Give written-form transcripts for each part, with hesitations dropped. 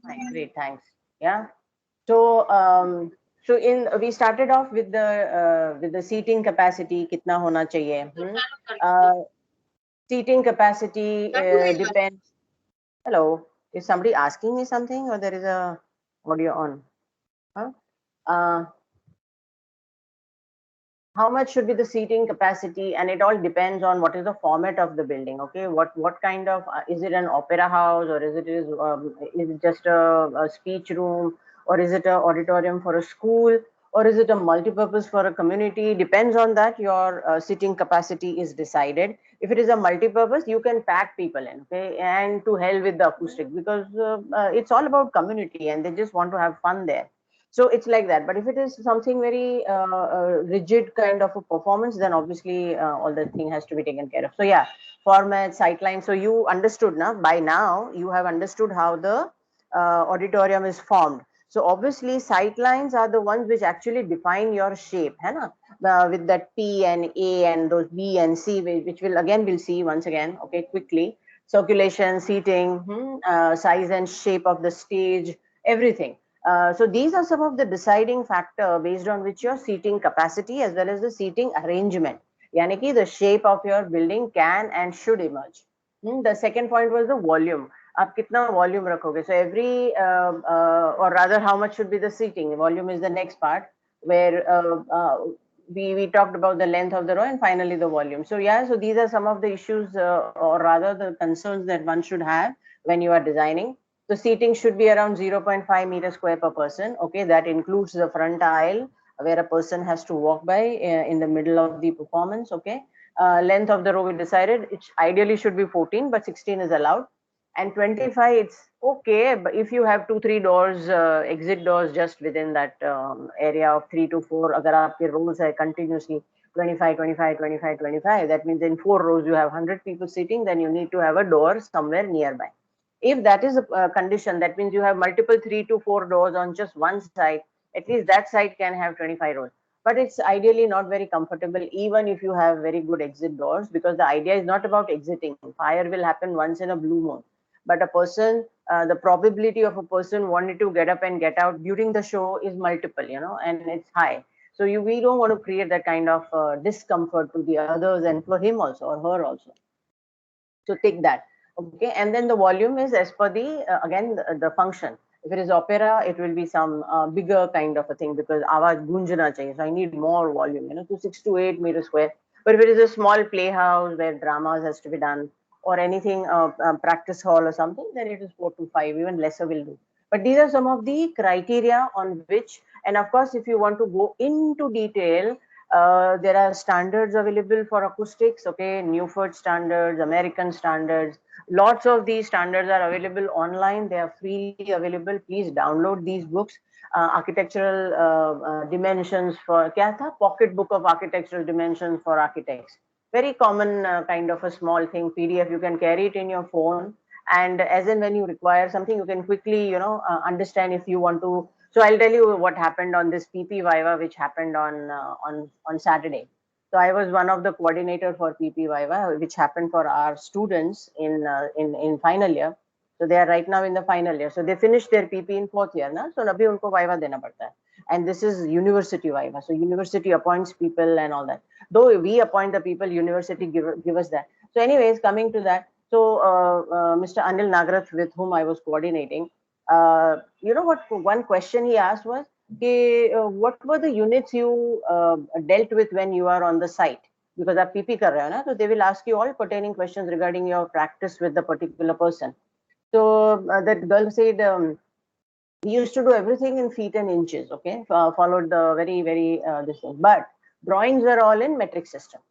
Fine, great, thanks. Yeah. So, we started off with the seating capacity. कितना होना चाहिए? Seating capacity depends. Hello, is somebody asking me something, or there is a audio on? Huh? Uh, how much should be the seating capacity, and it all depends on what is the format of the building. Okay, what kind of is it an opera house, or is it just a speech room, or is it an auditorium for a school, or is it a multi-purpose for a community? Depends on that your seating capacity is decided. If it is a multi-purpose, you can pack people in, okay, and to hell with the acoustic, because it's all about community and they just want to have fun there. So it's like that. But if it is something very rigid kind of a performance, then obviously all the thing has to be taken care of. So yeah, format, sightline. So you understood now. By now you have understood how the auditorium is formed. So obviously sightlines are the ones which actually define your shape, है ना? With that P and A and those B and C, which we'll see once again, okay, quickly. Circulation, seating, size and shape of the stage, everything. So these are some of the deciding factor based on which your seating capacity as well as the seating arrangement, yani ki the shape of your building can and should emerge. The second point was the volume. आप कितना volume रखोगे? So or rather, how much should be the seating? Volume is the next part where we talked about the length of the row and finally the volume. So yeah, so these are some of the issues or rather the concerns that one should have when you are designing. The seating should be around 0.5 meters square per person. Okay, that includes the front aisle where a person has to walk by in the middle of the performance. Okay, length of the row we decided it ideally should be 14, but 16 is allowed. And 25, it's okay, but if you have 2-3 doors, exit doors just within that area of 3 to 4, agar aapke rows hai continuously 25, 25, 25, 25, that means in 4 rows you have 100 people sitting, then you need to have a door somewhere nearby. If that is a condition, that means you have multiple 3 to 4 doors on just one side, at least that side can have 25 rows. But it's ideally not very comfortable, even if you have very good exit doors, because the idea is not about exiting. Fire will happen once in a blue moon. But a person, the probability of a person wanting to get up and get out during the show is multiple, and it's high. So we don't want to create that kind of discomfort to the others and for him also or her also. So take that. Okay, and then the volume is as per the again the function. If it is opera, it will be some bigger kind of a thing because आवाज गूंजना चाहिए. So I need more volume, to 6 to 8 meters square. But if it is a small playhouse where dramas has to be done or anything practice hall or something, then it is 4 to 5. Even lesser will do. But these are some of the criteria on which, and of course, if you want to go into detail, there are standards available for acoustics, okay, Newford standards, American standards. Lots of these standards are available online. They are freely available. Please download these books. Architectural dimensions for kya tha? Pocket book of architectural dimensions for architects. Very common kind of a small thing, PDF. You can carry it in your phone. And as and when you require something, you can quickly, understand if you want to. So I'll tell you what happened on this PP Viva, which happened on Saturday. So I was one of the coordinator for PP Viva, which happened for our students in final year. So they are right now in the final year. So they finished their PP in 4th year, na? So abhi unko Viva dena padta hai. And this is university Viva. So university appoints people and all that. Though we appoint the people, university give us that. So anyways, coming to that. So Mr. Anil Nagarath, with whom I was coordinating, you know what? One question he asked was, what were the units you dealt with when you are on the site? Because आप PP कर रहे हो ना, so they will ask you all pertaining questions regarding your practice with the particular person. So that girl said, we used to do everything in feet and inches, okay? Followed the very this thing, but drawings were all in metric system,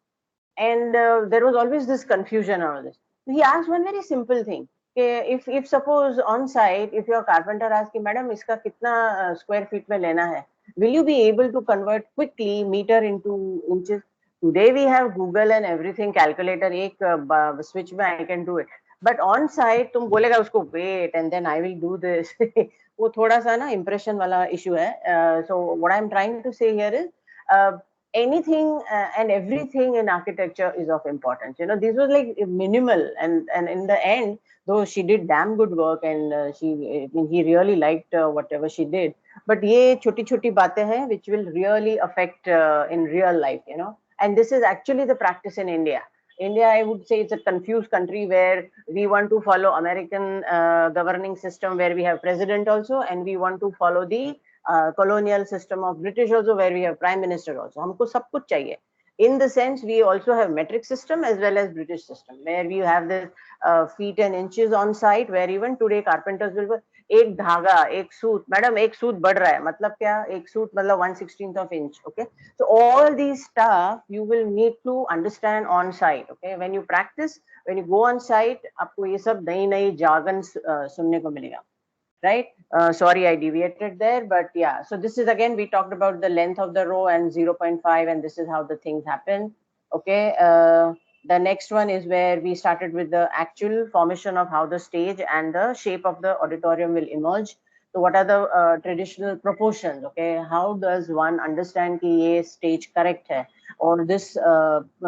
and there was always this confusion on all this. So he asked one very simple thing. If suppose on site, if your carpenter asks, madam, iska kitna square feet mein lena hai, will you be able to convert quickly meter into inches? Today we have Google and everything, calculator, ek switch mein I can do it. But on site, तुम बोलेगा उसको wait and then I will do this. वो थोड़ा सा ना impression वाला issue है. So what I'm trying to say here is, anything and everything in architecture is of importance. This was like minimal, and in the end, though she did damn good work, and I mean, he really liked whatever she did. But ye choti choti baatein hain which will really affect in real life, you know. And this is actually the practice in India. India, I would say, it's a confused country where we want to follow American governing system where we have president also, and we want to follow the colonial system of British also, where we have prime minister also. हमको सब कुछ चाहिए. In the sense, we also have metric system as well as British system, where we have the feet and inches on site, where even today carpenters will एक धागा, एक सूत, madam एक सूत बढ़ रहा है, मतलब क्या, एक सूत मतलब 1/16 of inch, okay. So all these stuff you will need to understand on site, okay. When you practice, when you go on site, आपको ये सब नई नई jargon सुनने को मिलेगा, right? Sorry, I deviated there, but yeah. So this is, again, we talked about the length of the row and 0.5, and this is how the things happen, okay. The next one is where we started with the actual formation of how the stage and the shape of the auditorium will emerge. So what are the traditional proportions, okay? How does one understand कि ये stage correct है, or this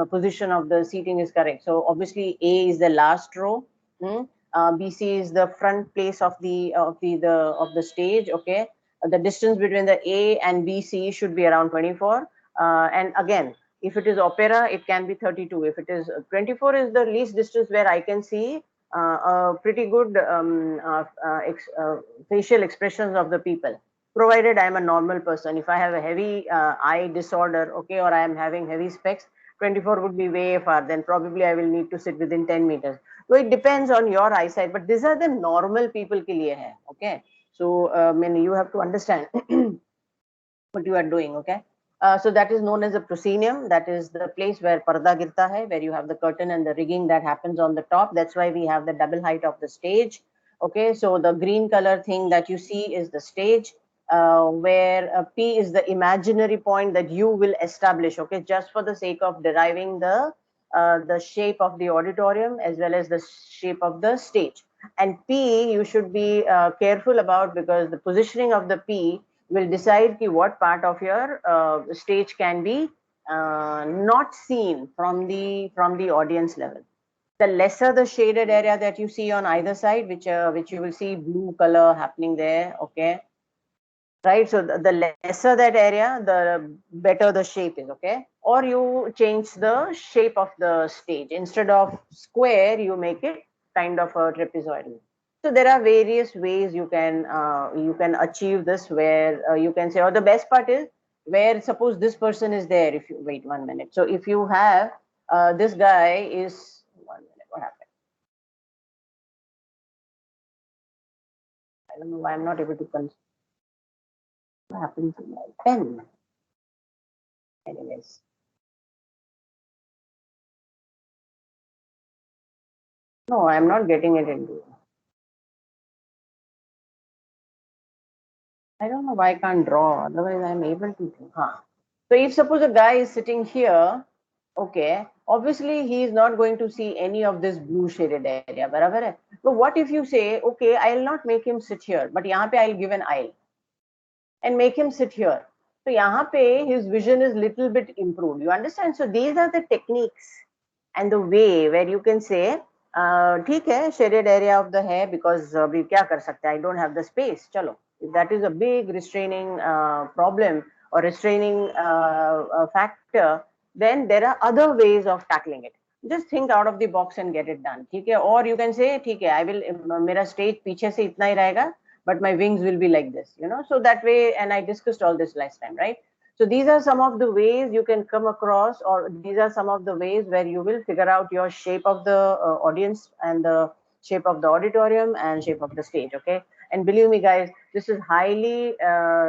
position of the seating is correct? So obviously A is the last row. BC is the front place of the stage, okay. The distance between the A and BC should be around 24, and again, if it is opera, it can be 32. If it is 24, is the least distance where I can see a pretty good facial expressions of the people, provided I am a normal person. If I have a heavy eye disorder, okay, or I am having heavy specs, 24 would be way far. Then probably I will need to sit within 10 meters. So it depends on your eyesight, but these are the normal people ke liye hai, okay. So I mean, you have to understand what you are doing, okay. So that is known as a proscenium. That is the place where parda girta hai, where you have the curtain and the rigging that happens on the top. That's why we have the double height of the stage, okay. So the green color thing that you see is the stage, where P is the imaginary point that you will establish, okay, just for the sake of deriving the shape of the auditorium as well as the shape of the stage. And P you should be careful about, because the positioning of the P will decide what part of your stage can be not seen from the audience level. The lesser the shaded area that you see on either side, which you will see blue color happening there, okay, right? So the lesser that area, the better the shape is, okay. Or you change the shape of the stage. Instead of square, you make it kind of a trapezoidal. So there are various ways you can achieve this, where you can say, or the best part is where suppose this person is there. If you wait 1 minute, so if you have this guy is 1 minute, what happened? I don't know why I'm not able to what happened to my pen. Anyways. No, I'm not getting it into. I don't know why I can't draw. Otherwise, I'm able to. Huh. So if suppose a guy is sitting here, okay, obviously he is not going to see any of this blue shaded area. बराबर है? But what if you say, okay, I'll not make him sit here, but यहाँ पे I'll give an aisle and make him sit here. So यहाँ पे his vision is little bit improved. You understand? So these are the techniques and the way where you can say, ठीक है, shaded area of the hair, because अभी क्या कर सकते हैं? I don't have the space. चलो, if that is a big restraining problem or restraining factor, then there are other ways of tackling it. Just think out of the box and get it done. ठीक है? Or you can say, ठीक है, I will, मेरा stage पीछे से इतना ही रहेगा, but my wings will be like this, you know. So that way, and I discussed all this last time, right? So these are some of the ways you can come across, or these are some of the ways where you will figure out your shape of the audience and the shape of the auditorium and shape of the stage, okay. And believe me guys, this is highly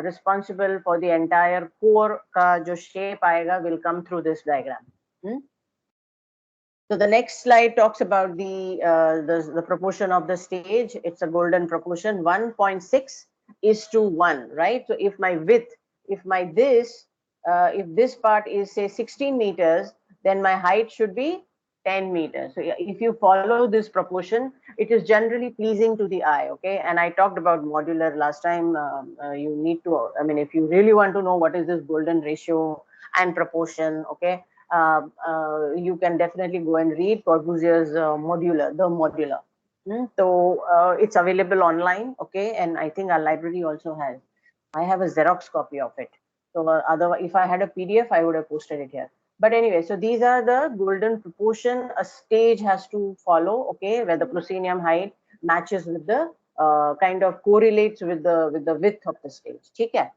responsible for the entire core ka jo shape aayega will come through this diagram. So the next slide talks about the proportion of the stage. It's a golden proportion, 1.6 is to 1, right? So if my width, if this part is say 16 meters, then my height should be 10 meters. So if you follow this proportion, it is generally pleasing to the eye, okay? And I talked about modular last time. You need to, I mean, if you really want to know what is this golden ratio and proportion, okay? You can definitely go and read Corbusier's modular, the modular. So it's available online, okay, and I think our library also has. I have a Xerox copy of it. So otherwise, if I had a PDF, I would have posted it here. But anyway, so these are the golden proportion a stage has to follow, okay, where the proscenium height matches with the kind of correlates with the width of the stage. Okay.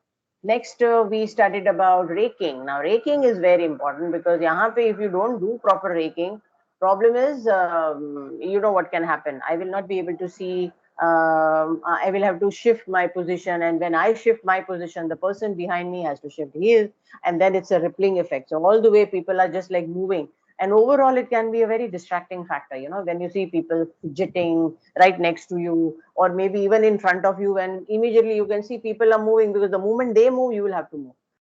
Next, we studied about raking. Now, raking is very important because yahan pe if you don't do proper raking, problem is, you know what can happen. I will not be able to see. I will have to shift my position, and when I shift my position, the person behind me has to shift his, and then it's a rippling effect. So all the way people are just like moving, and overall it can be a very distracting factor. You know, when you see people fidgeting right next to you, or maybe even in front of you, and immediately you can see people are moving because the moment they move, you will have to move.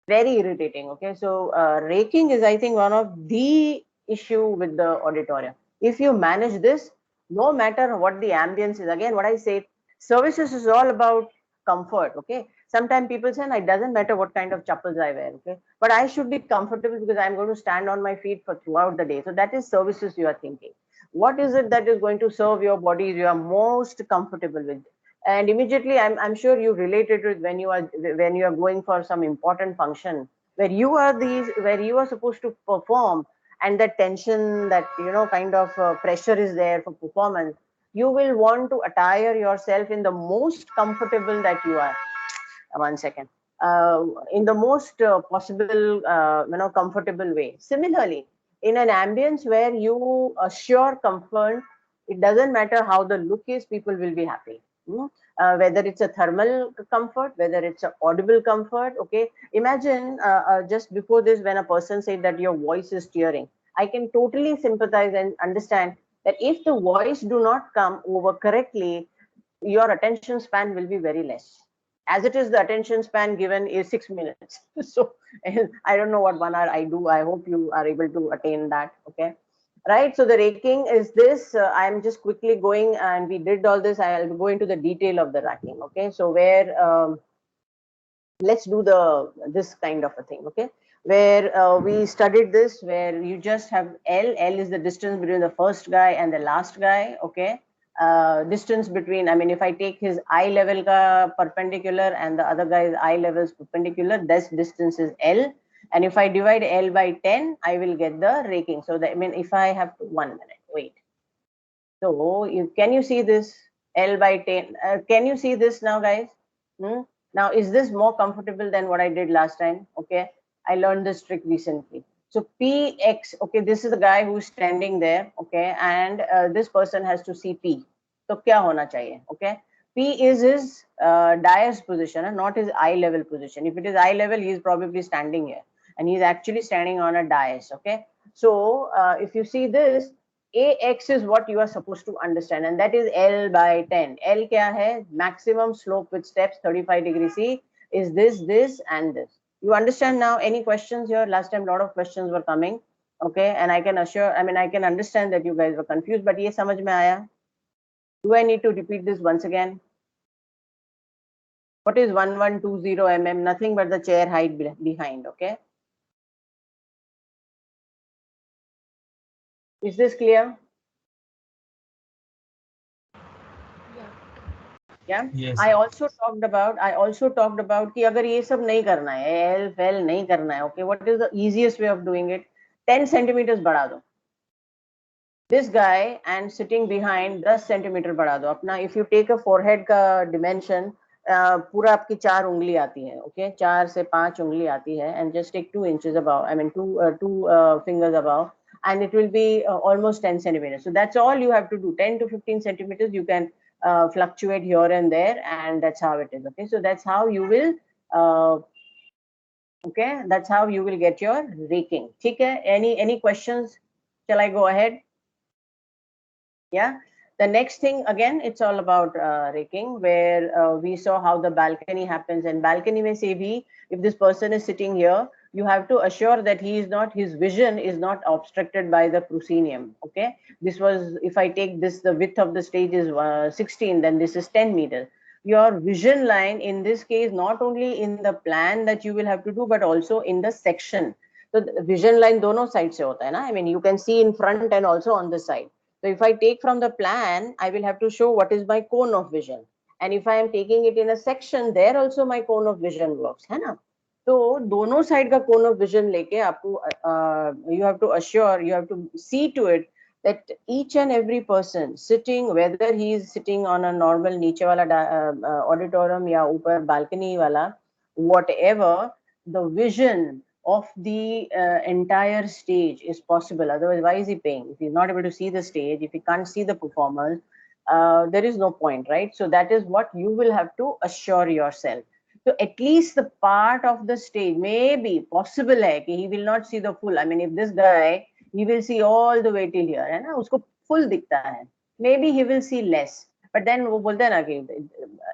Very irritating. Okay, so raking is, I think, one of the issue with the auditorium. If you manage this, no matter what the ambience is, again, what I say, services is all about comfort. Okay, sometimes people say, it doesn't matter what kind of chappals I wear. Okay, but I should be comfortable because I'm going to stand on my feet for throughout the day. So that is services you are thinking. What is it that is going to serve your body you are most comfortable with? And immediately I'm sure you related with when you are going for some important function where you are supposed to perform, and that tension, that kind of pressure is there for performance. You will want to attire yourself in the most comfortable that you are. One second. In the most possible comfortable way. Similarly, in an ambience where you assure comfort, it doesn't matter how the look is, people will be happy. Whether it's a thermal comfort, whether it's an audible comfort. Okay, imagine just before this, when a person said that your voice is tearing, I can totally sympathize and understand that if the voice do not come over correctly, your attention span will be very less. As it is, the attention span given is 6 minutes. So I don't know what 1 hour I do. I hope you are able to attain that. Okay, right? So the raking is this. I'm just quickly going, and we did all this. I'll go into the detail of the racking. Okay, so where let's do this kind of a thing. Okay, where we studied this, where you just have L is the distance between the first guy and the last guy. Okay, distance between, I mean, if I take his eye level perpendicular and the other guy's eye level is perpendicular, this distance is L. And if I divide L by 10, I will get the raking. So that, I mean, if I have to, 1 minute, wait. So can you see this L by 10? Can you see this now, guys? Now, is this more comfortable than what I did last time? Okay, I learned this trick recently. So PX, okay, this is the guy who's standing there, okay, and this person has to see P. So kya hona chahiye? Okay, P is his dais position and not his eye level position. If it is eye level, he is probably standing here, and he's actually standing on a dais. Okay, so if you see this, AX is what you are supposed to understand, and that is L by 10. L kya hai? Maximum slope with steps 35 degrees C is this, and this. You understand now? Any questions here? Last time, a lot of questions were coming. Okay, and I can I can understand that you guys were confused, but ye samajh mein aaya? Do I need to repeat this once again? What is 1120 mm? Nothing but the chair height behind. Okay. Is this clear? Yeah. Yes. I also talked about कि अगर ये सब नहीं करना है, L fail नहीं करना है, okay, what is the easiest way of doing it? 10 centimeters बढ़ा दो. This guy and sitting behind 10 centimeter बढ़ा दो. अपना if you take a forehead का dimension, पूरा आपकी 4 उंगली आती है, okay, 4 से 5 उंगली आती है, and just take 2 inches above, I mean two fingers above, and it will be almost 10 centimeters. So that's all you have to do. 10 to 15 centimeters you can fluctuate here and there, and that's how it is. Okay, so that's how you will okay, that's how you will get your raking. Okay, any questions? Shall I go ahead? Yeah, the next thing, again, it's all about raking, where we saw how the balcony happens. And balcony may say be, if this person is sitting here, you have to assure that his vision is not obstructed by the proscenium. Okay, this was, if I take this, the width of the stage is 16, then this is 10 meters. Your vision line in this case, not only in the plan that you will have to do, but also in the section. So the vision line dono side se hota hai na? I mean, you can see in front and also on the side. So if I take from the plan, I will have to show what is my cone of vision. And if I am taking it in a section, there also my cone of vision works, है ना? तो दोनों side का cone of vision लेके आपको you have to assure, you have to see to it that each and every person sitting, whether he is sitting on a normal नीचे वाला auditorium या ऊपर balcony वाला, whatever, the vision of the entire stage is possible. Otherwise, why is he paying? If he's not able to see the stage, if he can't see the performers, there is no point, right? So that is what you will have to assure yourself. So at least the part of the stage may be possible hai ki he will not see the full. I mean, if this guy, he will see all the way till here, hai na? Usko full dikhta hai. Maybe he will see less. But then वो बोलते हैं ना कि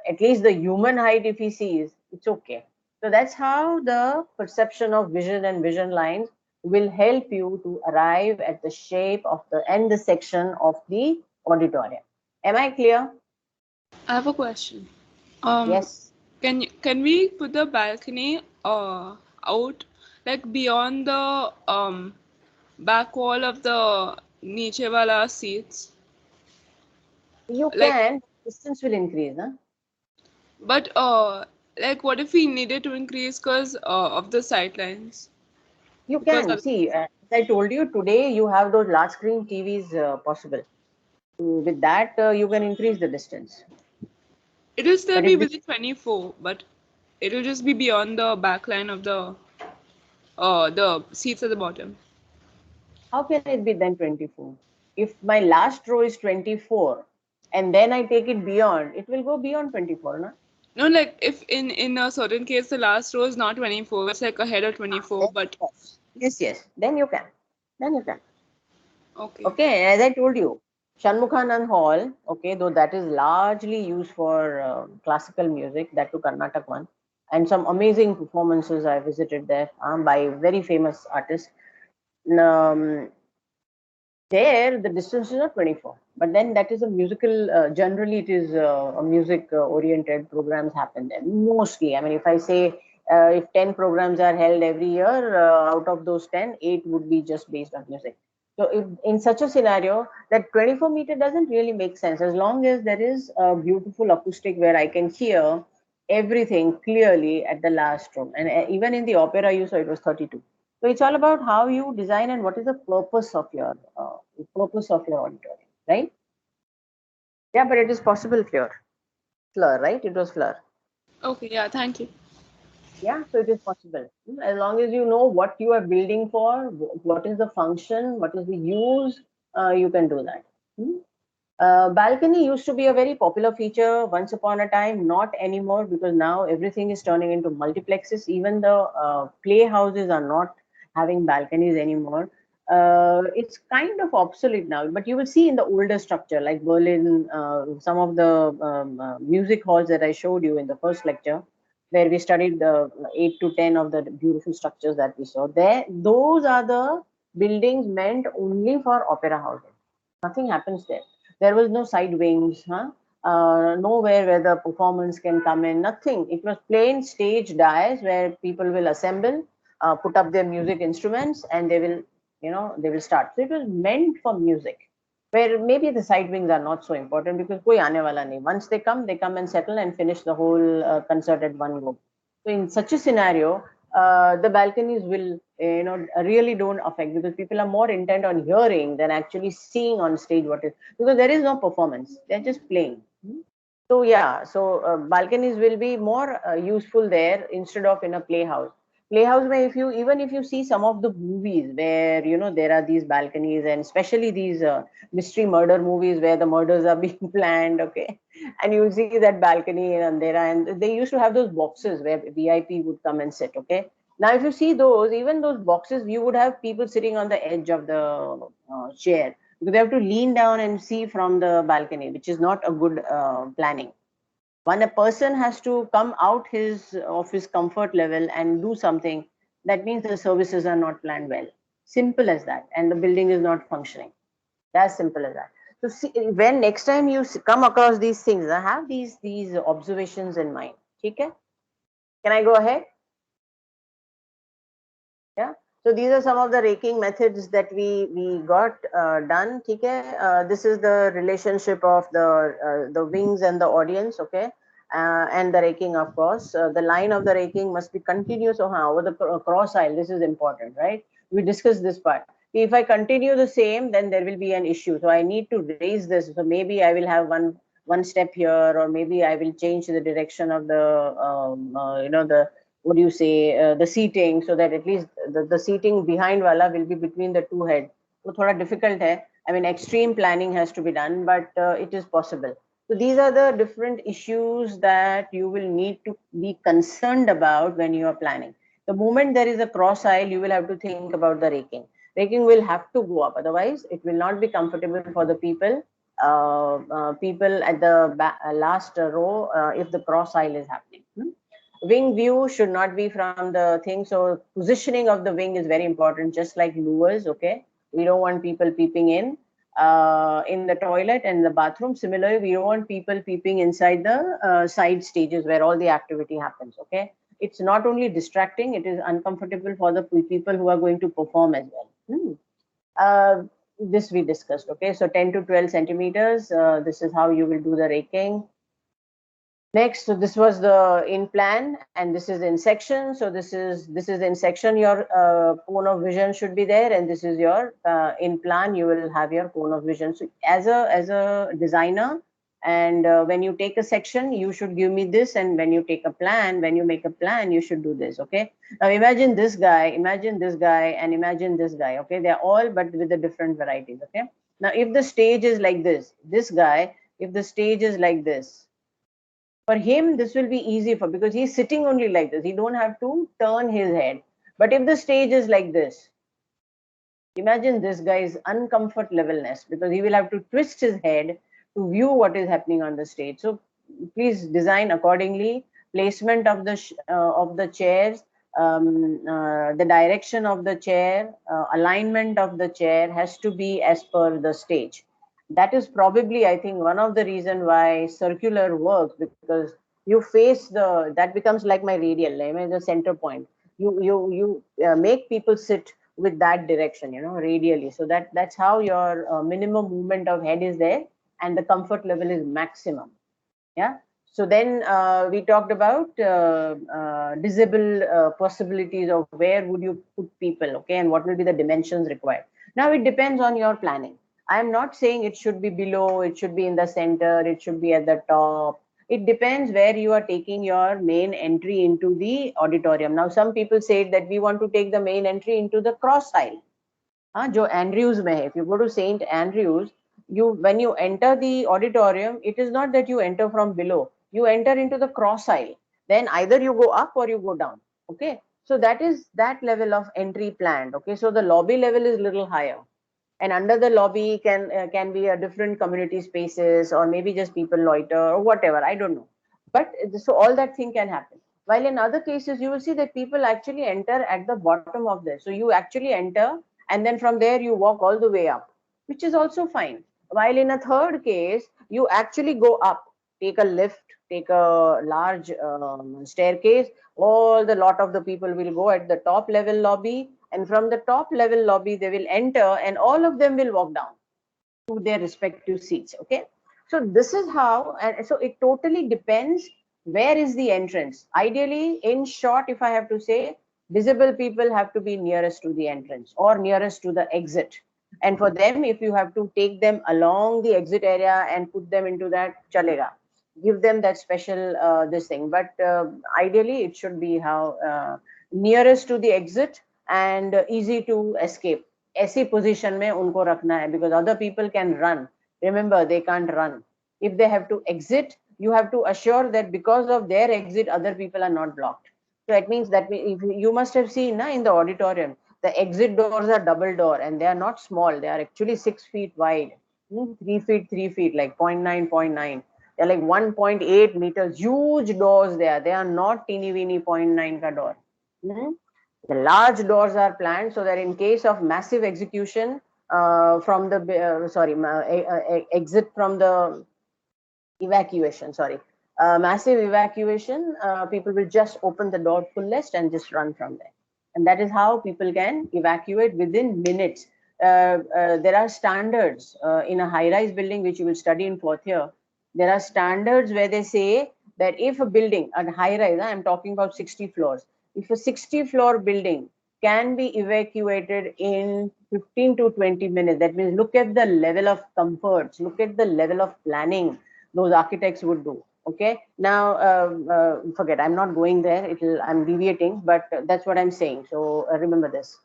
at least the human height if he sees, it's okay. So that's how the perception of vision and vision lines will help you to arrive at the shape of the and the section of the auditorium. Am I clear? I have a question. Yes. Can we put the balcony out like beyond the back wall of the niche wala seats? You Like, can, distance will increase, huh? but like what if we needed to increase because of the sightlines? You Because can see, as I told you today, you have those large screen TVs possible. With that, you can increase the distance. it will still But be if this, within 24, but it will just be beyond the back line of the seats at the bottom. how can it be then 24? If my last row is 24 and then I take it beyond, it will go beyond 24, no? No, like if in a certain case the last row is not 24, it's like ahead of 24, Then but yes, yes, yes. Then you can. Then you can. okay. Okay, as I told you, Shanmukhanand Hall, okay, though that is largely used for classical music, that to Karnataka one, and some amazing performances I visited there by very famous artists. Um, there, the distance is not 24, but then that is a musical, generally it is a music oriented programs happen there. Mostly, I mean, if I say if 10 programs are held every year, out of those 10, 8 would be just based on music. So if in such a scenario, that 24-meter doesn't really make sense as long as there is a beautiful acoustic where I can hear everything clearly at the last room. And even in the opera you saw it was 32. So it's all about how you design and what is the purpose of your auditorium, right? Yeah, but it is possible, Fleur, right? It was Fleur. Okay, yeah, thank you. Yeah, so it is possible. As long as you know what you are building for, what is the function, what is the use, you can do that. Hmm? Balcony used to be a very popular feature once upon a time, not anymore because now everything is turning into multiplexes. Even the playhouses are not having balconies anymore. It's kind of obsolete now, but you will see in the older structure like Berlin, some of the music halls that I showed you in the first lecture, where we studied the 8 to 10 of the beautiful structures that we saw there. Those are the buildings meant only for opera houses. Nothing happens there. There was no side wings, huh? Nowhere where the performance can come in, nothing. It was plain stage dais where people will assemble, put up their music instruments, and they will, they will start. So it was meant for music, where maybe the side wings are not so important because koi aane wala nahi. Once they come and settle and finish the whole concert at one go. So in such a scenario, the balconies will, really don't affect because people are more intent on hearing than actually seeing on stage what is, because there is no performance. They're just playing. So yeah, so balconies will be more useful there instead of in a playhouse. Playhouse, where if you see some of the movies where there are these balconies, and especially these mystery murder movies where the murders are being planned, okay, and you'll see that balcony in Andhera, and they used to have those boxes where VIP would come and sit, okay. Now, if you see those, even those boxes, you would have people sitting on the edge of the chair because they have to lean down and see from the balcony, which is not a good planning. When a person has to come out of his comfort level and do something, that means the services are not planned well. Simple as that, and the building is not functioning. As simple as that. So see, when next time you come across these things, have these observations in mind. Okay? Can I go ahead? Yeah. So these are some of the raking methods that we got done. Okay, this is the relationship of the wings and the audience. Okay, and the raking, of course. The line of the raking must be continuous over the cross aisle. This is important, right? We discussed this part. If I continue the same, then there will be an issue. So I need to raise this. So maybe I will have one step here, or maybe I will change the direction of the the, what do you say, the seating, so that at least the seating behind wala will be between the two heads. So thoda difficult hai. I mean, extreme planning has to be done, but it is possible. So these are the different issues that you will need to be concerned about when you are planning. The moment there is a cross aisle, you will have to think about the raking. Raking will have to go up, otherwise it will not be comfortable for the people people at the last row if the cross aisle is happening. Wing view should not be from the thing. So positioning of the wing is very important, just like louvers. Okay, we don't want people peeping in the toilet and the bathroom. Similarly, we don't want people peeping inside the side stages where all the activity happens. Okay, it's not only distracting, it is uncomfortable for the people who are going to perform as well. This we discussed. Okay, so 10 to 12 centimeters. This is how you will do the raking. Next, so this was the in plan, and this is in section. So this is in section. Your cone of vision should be there, and this is your in plan. You will have your cone of vision. So as a designer, and when you take a section, you should give me this, and when you take a plan, when you make a plan, you should do this. Okay. Now imagine this guy, imagine this guy, and imagine this guy. Okay, they're all but with the different varieties. Okay. Now if the stage is like this guy, if the stage is like this. For him, this will be easy because he's sitting only like this. He don't have to turn his head. But if the stage is like this, imagine this guy's uncomfort levelness, because he will have to twist his head to view what is happening on the stage. So please design accordingly. Placement of the chairs, the direction of the chair, alignment of the chair has to be as per the stage. That is probably, I think, one of the reason why circular works, because you face that becomes like my radial, I mean, the center point. You make people sit with that direction, radially. So that's how your minimum movement of head is there, and the comfort level is maximum. Yeah. So then we talked about visible possibilities of where would you put people, okay, and what will be the dimensions required. Now it depends on your planning. I am not saying it should be below, it should be in the center, it should be at the top. It depends where you are taking your main entry into the auditorium. Now some people say that we want to take the main entry into the cross aisle. जो Andrews में है, if you go to St. Andrews, when you enter the auditorium, it is not that you enter from below, you enter into the cross aisle. Then either you go up or you go down. Okay, so that is that level of entry planned. Okay, so the lobby level is little higher, and under the lobby can be a different community spaces, or maybe just people loiter or whatever, I don't know. But so all that thing can happen. While in other cases you will see that people actually enter at the bottom of this, so you actually enter and then from there you walk all the way up, which is also fine. While in a third case, you actually go up, take a lift, take a large staircase. All the lot of the people will go at the top level lobby, and from the top level lobby they will enter, and all of them will walk down to their respective seats. Okay, so this is how, and so it totally depends where is the entrance. Ideally, in short, if I have to say, visible people have to be nearest to the entrance or nearest to the exit. And for them, if you have to take them along the exit area and put them into that, chalega, give them that special this thing. But ideally it should be how nearest to the exit and easy to escape. ऐसी position में उनको रखना है, because other people can run. Remember, they can't run. If they have to exit, you have to assure that because of their exit, other people are not blocked. So it means that if you must have seen in the auditorium, the exit doors are double door, and they are not small. They are actually 6 feet wide, 3 feet, 3 feet, like 0.9, 0.9. They're like 1.8 meters, huge doors there. They are not teeny weeny 0.9 ka door. The large doors are planned so that in case of massive execution from the exit from the evacuation, massive evacuation, people will just open the door fullest and just run from there. And that is how people can evacuate within minutes. There are standards in a high-rise building, which you will study in fourth year. There are standards where they say that if a building, a high-rise, I'm talking about 60 floors, if a 60-floor building can be evacuated in 15 to 20 minutes, that means look at the level of comforts, look at the level of planning those architects would do. Okay, now forget, I'm not going there, I'm deviating, but that's what I'm saying. So remember this.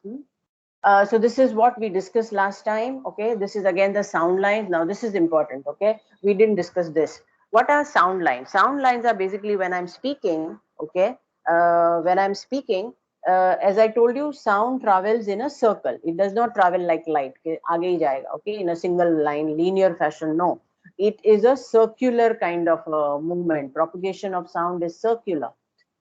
So this is what we discussed last time. Okay, this is again the sound lines. Now this is important. Okay, we didn't discuss this. What are sound lines? Sound lines are basically when I'm speaking. Okay, when I'm speaking, as I told you, sound travels in a circle. It does not travel like light. Okay, आगे ही जाएगा. Okay, in a single line, linear fashion. No, it is a circular kind of movement. Propagation of sound is circular.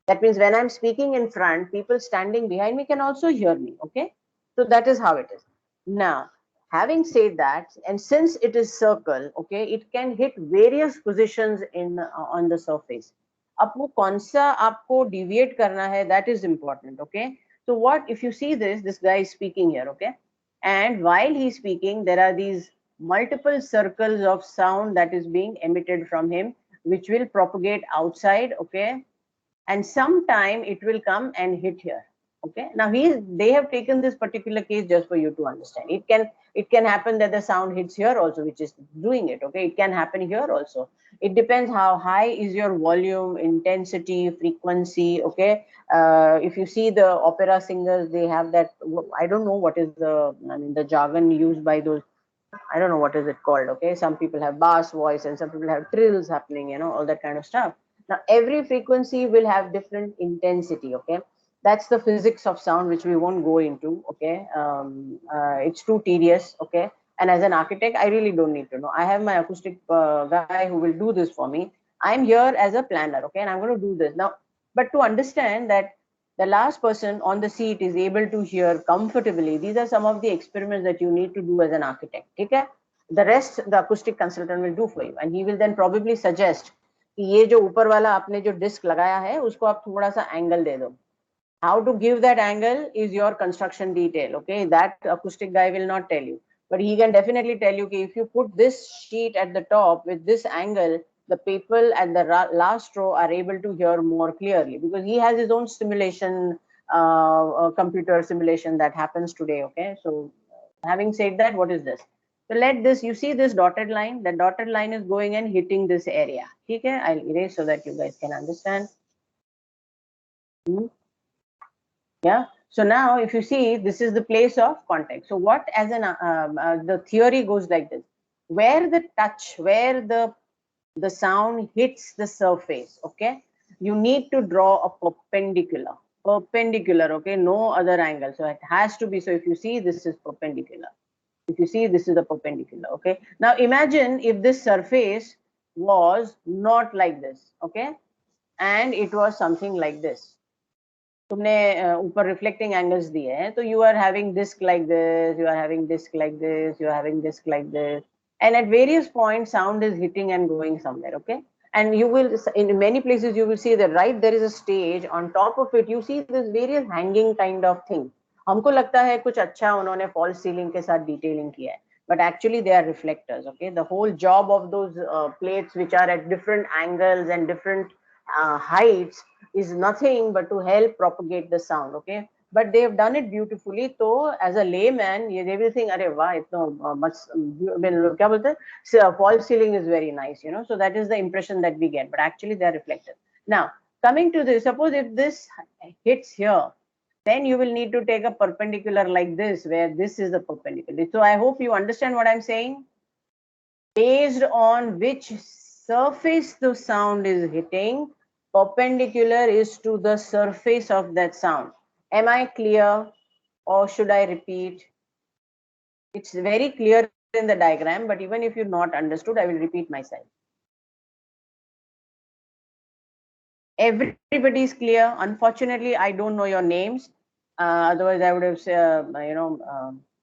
That means when I'm speaking in front, people standing behind me can also hear me. Okay, so that is how it is. Now, having said that, and since it is circle, okay, it can hit various positions in on the surface. अब वो कौन सा आपको deviate करना है, that is important. Okay, so what if you see this guy is speaking here, okay, and while he's speaking, there are these multiple circles of sound that is being emitted from him, which will propagate outside. Okay, and sometime it will come and hit here. Okay, now they have taken this particular case just for you to understand. It can happen that the sound hits here also, which is doing it. Okay, it can happen here also. It depends how high is your volume, intensity, frequency. Okay, if you see the opera singers, they have that, I don't know what is the jargon used by those, I don't know what is it called. Okay, some people have bass voice and some people have trills happening, all that kind of stuff. Now every frequency will have different intensity. Okay, that's the physics of sound, which we won't go into. Okay, it's too tedious. Okay, and as an architect, I really don't need to know. I have my acoustic guy who will do this for me. I'm here as a planner. Okay, and I'm going to do this now. But to understand that the last person on the seat is able to hear comfortably, these are some of the experiments that you need to do as an architect. Okay, the rest the acoustic consultant will do for you, and he will then probably suggest कि ये जो ऊपर वाला आपने जो disc लगाया है उसको आप थोड़ा सा एंगल दे दो. How to give that angle is your construction detail. Okay, that acoustic guy will not tell you, but he can definitely tell you if you put this sheet at the top with this angle, the people at the last row are able to hear more clearly, because he has his own simulation, computer simulation that happens today. Okay, so having said that, what is this? So let this, you see this dotted line, the dotted line is going and hitting this area. Okay, I'll erase so that you guys can understand. Yeah, so now if you see, this is the place of contact. So what, as an the theory goes like this: where the touch, where the sound hits the surface, okay, you need to draw a perpendicular, okay, no other angle. So it has to be, so if you see, this is perpendicular. If you see, this is the perpendicular. Okay, now imagine if this surface was not like this. Okay, and it was something like this. तुमने ऊपर reflecting angles दिए हैं, तो you are having disc like this, you are having disc like this, you are having disc like this, and at various points sound is hitting and going somewhere. Okay, and you will, in many places you will see that right there is a stage, on top of it you see this various hanging kind of thing. हमको लगता है कुछ अच्छा उन्होंने false ceiling के साथ detailing किया है, but actually they are reflectors. Okay, the whole job of those plates which are at different angles and different heights is nothing but to help propagate the sound. Okay, but they have done it beautifully. So as a layman, they will think, "Arey wow, itno much." क्या बोलते हैं? So, false ceiling is very nice, So that is the impression that we get. But actually, they are reflected. Now, coming to this, suppose if this hits here, then you will need to take a perpendicular like this, where this is the perpendicular. So I hope you understand what I'm saying. Based on which surface the sound is hitting, perpendicular is to the surface of that sound. Am I clear, or should I repeat? It's very clear in the diagram, but even if you're not understood, I will repeat myself. Everybody is clear. Unfortunately, I don't know your names. Otherwise, I would have,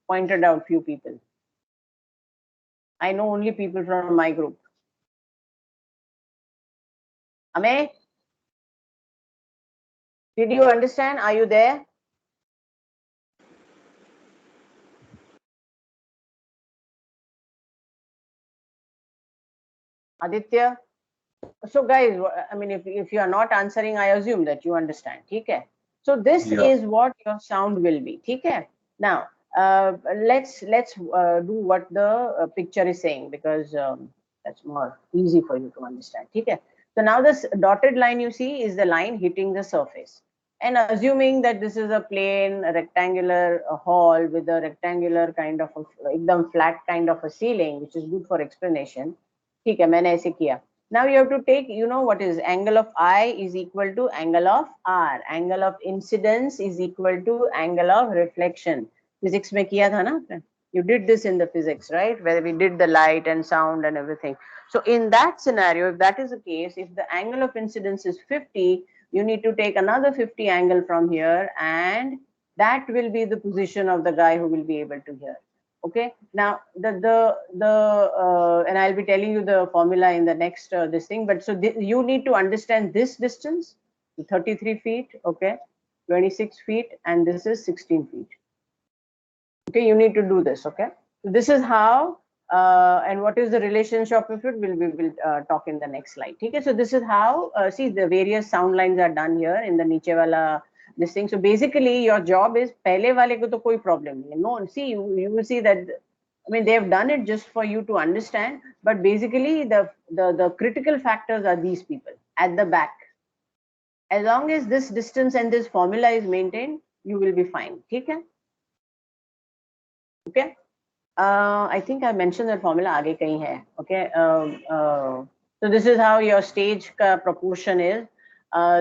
pointed out few people. I know only people from my group. Ame, did you understand? Are you there? Aditya. So guys, I mean, if you are not answering, I assume that you understand. Okay. So this Yeah. is what your sound will be. Okay. Now let's do what the picture is saying, because that's more easy for you to understand. Okay. So now this dotted line you see is the line hitting the surface. And assuming that this is a plain rectangular hall with a rectangular kind of a ekdam flat kind of a ceiling, which is good for explanation. ठीक है, मैंने ऐसे किया. Now you have to take, you know what is angle of I is equal to angle of R. Angle of incidence is equal to angle of reflection. Physics में किया था ना? You did this in the physics, right? Where we did the light and sound and everything. So in that scenario, if that is the case, if the angle of incidence is 50, you need to take another 50 angle from here, and that will be the position of the guy who will be able to hear. Okay, now and I'll be telling you the formula in the next this thing, but so you need to understand this distance, 33 feet, okay, 26 feet, and this is 16 feet. Okay, you need to do this. Okay, so this is how and what is the relationship of it, we will talk in the next slide. Okay, so this is how see the various sound lines are done here in the niche wala this thing. So basically your job is pehle wale ko to koi problem nahi. No, see you will see that, I mean, they have done it just for you to understand, but basically the critical factors are these people at the back. As long as this distance and this formula is maintained, you will be fine. Okay. Okay. I think I mentioned that formula aage kahin hai. Okay. So this is how your stage ka proportion is.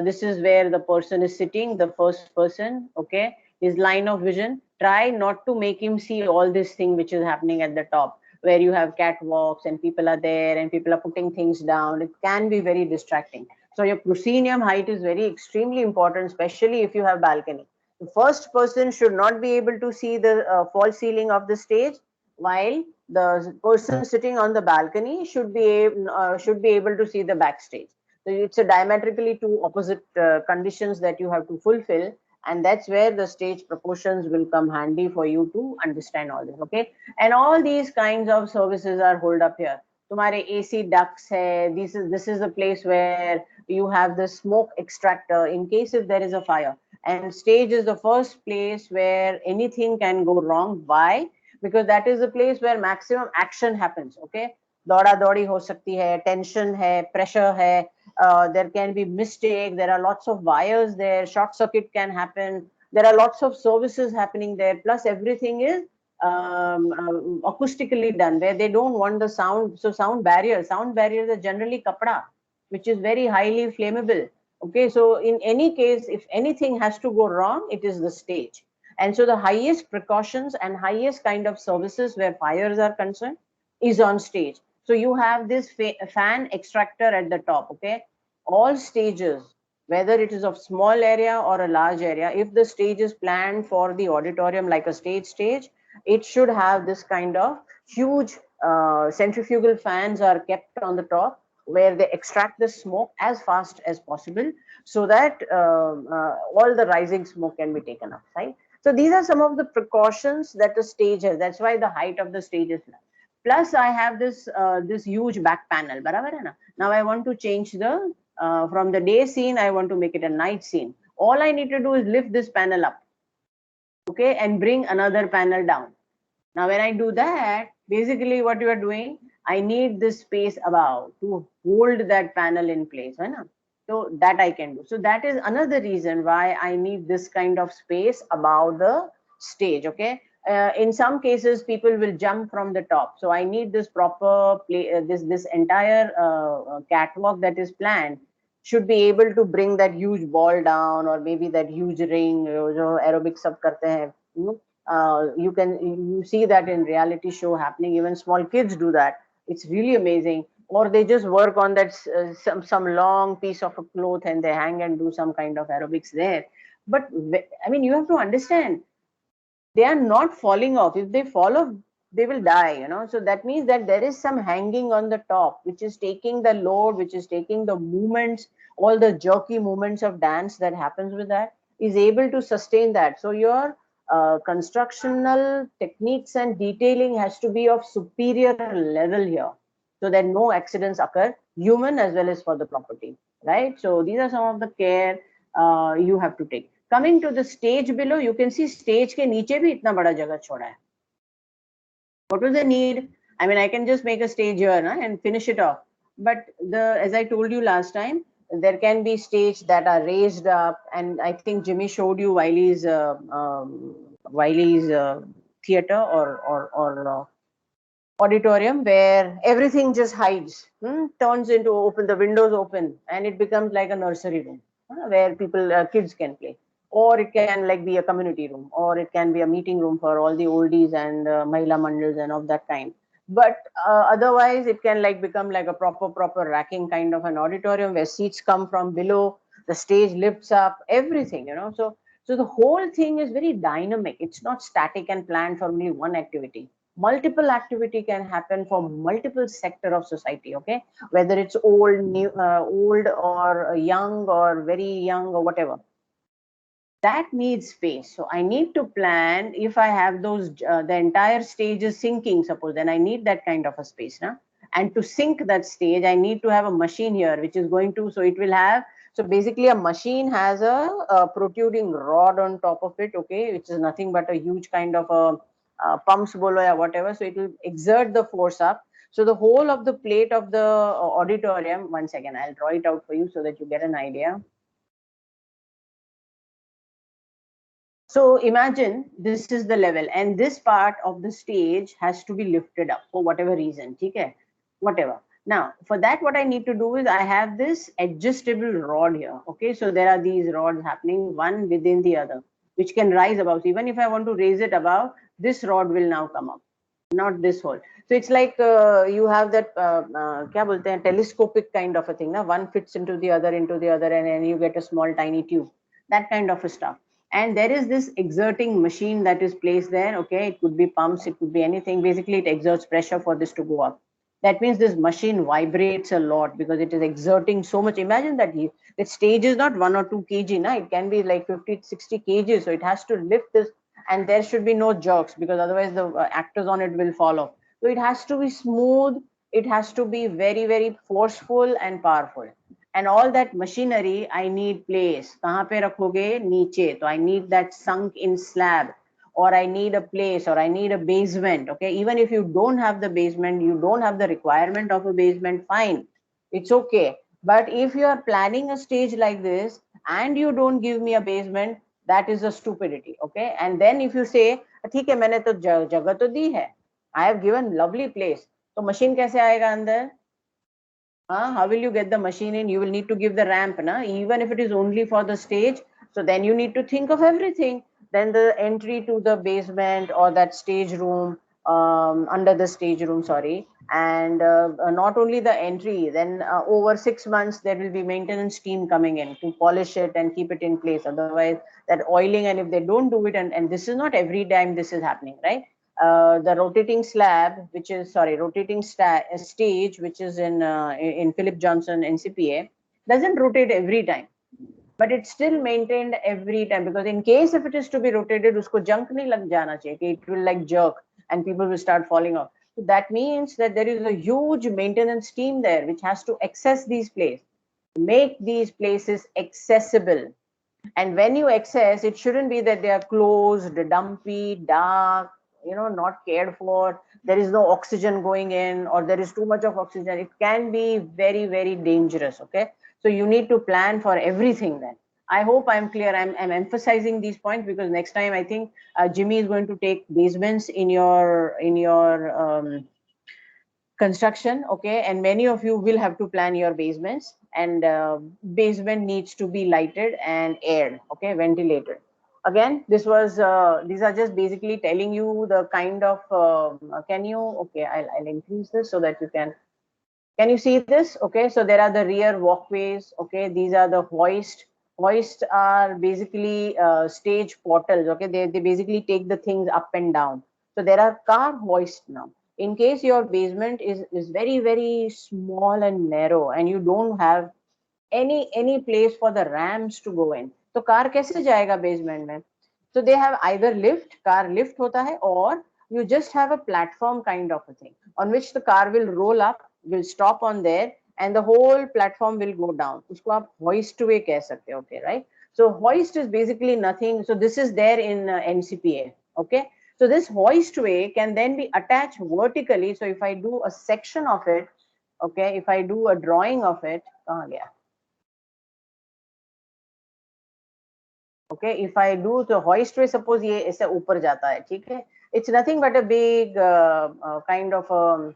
This is where the person is sitting, the first person. Okay. His line of vision. Try not to make him see all this thing which is happening at the top, where you have catwalks and people are there and people are putting things down. It can be very distracting. So your proscenium height is very extremely important, especially if you have balcony. The first person should not be able to see the false ceiling of the stage, while the person sitting on the balcony should be able to see the backstage. So it's a diametrically two opposite conditions that you have to fulfill, and that's where the stage proportions will come handy for you to understand all this. Okay, and all these kinds of services are hold up here. तुम्हारे AC ducts है. This is the place where you have the smoke extractor in case if there is a fire. And stage is the first place where anything can go wrong. Why? Because that is the place where maximum action happens. Okay, दौड़ा दौड़ी हो सकती है, tension है, pressure है, there can be mistake, there are lots of wires there, short circuit can happen, there are lots of services happening there, plus everything is acoustically done where they don't want the sound. So sound barriers are generally kapda, which is very highly flammable. Okay, so in any case, if anything has to go wrong, it is the stage. And so the highest precautions and highest kind of services where fires are concerned is on stage. So you have this fan extractor at the top. Okay, all stages, whether it is of small area or a large area, if the stage is planned for the auditorium like a stage, it should have this kind of huge centrifugal fans are kept on the top, where they extract the smoke as fast as possible, so that all the rising smoke can be taken off, right? So these are some of the precautions that the stage has. That's why the height of the stage is flat. Plus I have this huge back panel. Barabar hai na? Now I want to change the from the day scene, I want to make it a night scene. All I need to do is lift this panel up, okay, and bring another panel down. Now when I do that, basically what you are doing, I need this space above to hold that panel in place, right? So that I can do. So that is another reason why I need this kind of space above the stage. Okay. In some cases, people will jump from the top. So I need this proper play. This entire catwalk that is planned should be able to bring that huge ball down, or maybe that huge ring. Aerobics sab karte hain. You see that in reality show happening. Even small kids do that. It's really amazing. Or they just work on that some long piece of a cloth and they hang and do some kind of aerobics there. But I mean, you have to understand, they are not falling off. If they fall off, they will die. So that means that there is some hanging on the top, which is taking the load, which is taking the movements, all the jerky movements of dance that happens with that, is able to sustain that. So your constructional techniques and detailing has to be of superior level here. so that no accidents occur, human as well as for the property, right? So these are some of the care you have to take. Coming to the stage below, you can see stage के नीचे भी इतना बड़ा जगह छोड़ा है. What was the need? I mean, I can just make a stage here and finish it off. But as I told you last time, there can be stage that are raised up, and I think Jimmy showed you Wiley's theater or auditorium where everything just hides, turns into open, the windows open, and it becomes like a nursery room where kids can play. Or it can like be a community room, or it can be a meeting room for all the oldies and Mahila mandals and of that kind. But otherwise, it can like become like a proper racking kind of an auditorium where seats come from below, the stage lifts up, everything, So the whole thing is very dynamic. It's not static and planned for only one activity. Multiple activity can happen for multiple sector of society, okay? Whether it's old, new, old or young or very young or whatever. That needs space. So I need to plan. If I have those, the entire stage is sinking, suppose, then I need that kind of a space now. And to sink that stage, I need to have a machine here, which is going to, so it will have, so basically a machine has a protruding rod on top of it, okay, which is nothing but a huge kind of a pumps bolo or whatever. So it will exert the force up. So the whole of the plate of the auditorium, once again, I'll draw it out for you so that you get an idea. So imagine this is the level, and this part of the stage has to be lifted up for whatever reason, okay? Whatever. Now, for that, what I need to do is I have this adjustable rod here, okay? So there are these rods happening, one within the other, which can rise above. So even if I want to raise it above, this rod will now come up, not this hole. So it's like you have that kya bolte hain, telescopic kind of a thing. Na? One fits into the other, and then you get a small tiny tube. That kind of a stuff. And there is this exerting machine that is placed there. Okay, it could be pumps, it could be anything. Basically, it exerts pressure for this to go up. That means this machine vibrates a lot because it is exerting so much. Imagine that the stage is not 1 or 2 kg. Na? It can be like 50, 60 kg. So it has to lift this, and there should be no jerks because otherwise the actors on it will fall off. So it has to be smooth. It has to be very, very forceful and powerful. And all that machinery, I need place. Kahan pe rakhoge? Niche. So I need that sunk in slab, or I need a place, or I need a basement. Okay, even if you don't have the basement, you don't have the requirement of a basement, fine, it's okay. But if you are planning a stage like this and you don't give me a basement, that is a stupidity. Okay, and then if you say, ठीक है, मैंने तो जगह तो दी है, I have given lovely place, तो machine कैसे आएगा अंदर? How will you get the machine in? You will need to give the ramp, na? Even if it is only for the stage. So then you need to think of everything. Then the entry to the basement or that stage room, under the stage room, sorry. And not only the entry, then over 6 months, there will be maintenance team coming in to polish it and keep it in place. Otherwise, that oiling, and if they don't do it, and this is not every time this is happening, right? The rotating slab, which is rotating stage, which is in Philip Johnson NCPA, doesn't rotate every time, but it's still maintained every time, because in case if it is to be rotated, usko junk nahi lag jana chahiye, it will like jerk and people will start falling off. So that means that there is a huge maintenance team there which has to access these places, make these places accessible. And when you access, it shouldn't be that they are closed, dumpy, dark, not cared for. There is no oxygen going in, or there is too much of oxygen. It can be very, very dangerous. Okay, so you need to plan for everything then. I hope I'm clear. I'm emphasizing these points because next time I think Jimmy is going to take basements in your construction, okay, and many of you will have to plan your basements, and basement needs to be lighted and aired, okay, ventilated. Again, these are just basically telling you the kind of can you, okay, I'll increase this so that you can you see this? Okay, so there are the rear walkways, okay, these are the hoists are basically stage portals, okay, they basically take the things up and down. So there are car hoists now. In case your basement is very, very small and narrow and you don't have any place for the ramps to go in, so car kaise jayega basement mein? So they have either car lift hota hai, or you just have a platform kind of a thing on which the car will roll up will stop on there and the whole platform will go down. Usko aap hoist way keh sakte ho, okay, right? So hoist is basically nothing. So this is there in NCPA, okay? So this hoist way can then be attached vertically. So if I do a section of it, okay, if I do a drawing of it, okay, if I do the hoist way, suppose ये ऐसे ऊपर जाता है, ठीक है? It's nothing but a big kind of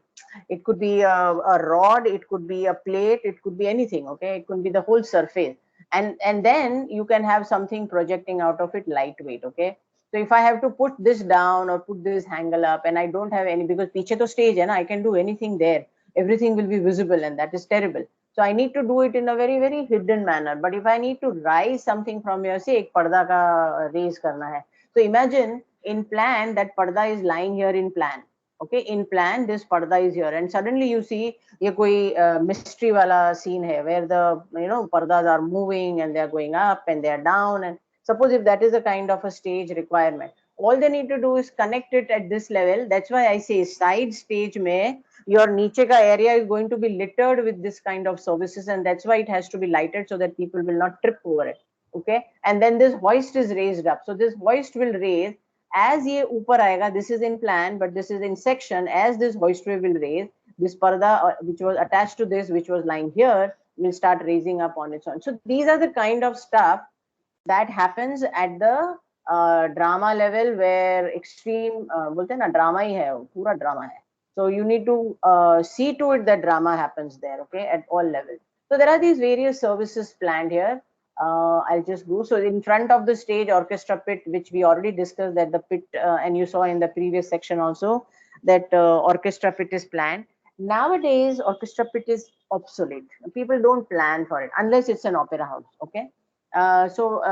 it could be a rod, it could be a plate, it could be anything, okay? It could be the whole surface, and then you can have something projecting out of it, lightweight, okay? So if I have to put this down or put this angle up, and I don't have any, because पीछे तो stage है ना, I can do anything there, everything will be visible, and that is terrible. So I need to do it in a very, very hidden manner. But if I need to rise something from here, say एक पर्दा का raise करना है. So imagine in plan that parda is lying here in plan. Okay, in plan this parda is here, and suddenly you see ये कोई mystery वाला scene है where the pardas are moving and they are going up and they are down. And suppose if that is a kind of a stage requirement, all they need to do is connect it at this level. That's why I say side stage में your niche ka area is going to be littered with this kind of services, and that's why it has to be lighted so that people will not trip over it. Okay, and then this hoist is raised up. So this hoist will raise as ye upar aayega. This is in plan, but this is in section. As this hoistway will raise, this parda which was attached to this, which was lying here, will start raising up on its own. So these are the kind of stuff that happens at the drama level, where extreme bolte na drama hi hai, pura drama hai. So you need to see to it that drama happens there, okay, at all levels. So there are these various services planned here. I'll just go. So in front of the stage, orchestra pit, which we already discussed, that the pit, and you saw in the previous section also, that orchestra pit is planned. Nowadays, orchestra pit is obsolete. People don't plan for it unless it's an opera house, okay. So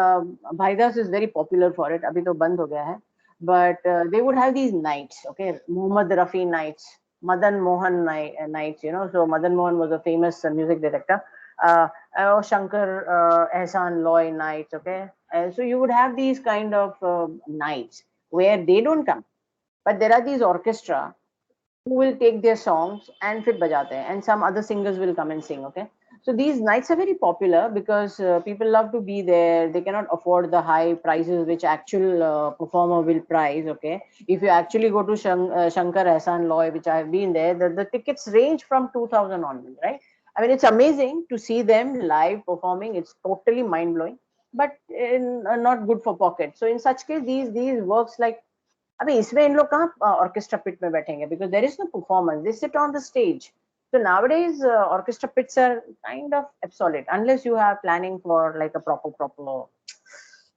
Bhaidas is very popular for it. Abhi to band ho gaya hai. But they would have these nights, okay, Muhammad Rafi nights, Madan Mohan nights, So Madan Mohan was a famous music director. Shankar Ehsan Loy nights, okay. So you would have these kind of nights where they don't come, but there are these orchestra who will take their songs and fit bajate hain, and some other singers will come and sing, okay. So these nights are very popular because people love to be there. They cannot afford the high prices which actual performer will price, okay. If you actually go to Shankar Ehsan Loy, which I have been there, the tickets range from 2000 onwards, right? I mean, it's amazing to see them live performing. It's totally mind blowing, but not good for pocket. So in such case, these works like, अभी इसमें इन लोग कहाँ orchestra pit में बैठेंगे, because there is no performance. They sit on the stage. So nowadays orchestra pits are kind of obsolete unless you have planning for like a proper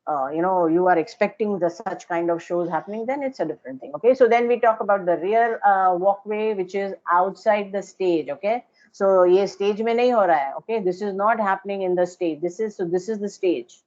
you are expecting the such kind of shows happening, then it's a different thing. Okay, so then we talk about the rear walkway, which is outside the stage. Okay, so ये stage में नहीं हो रहा है. Okay, this is not happening in the stage. This is the stage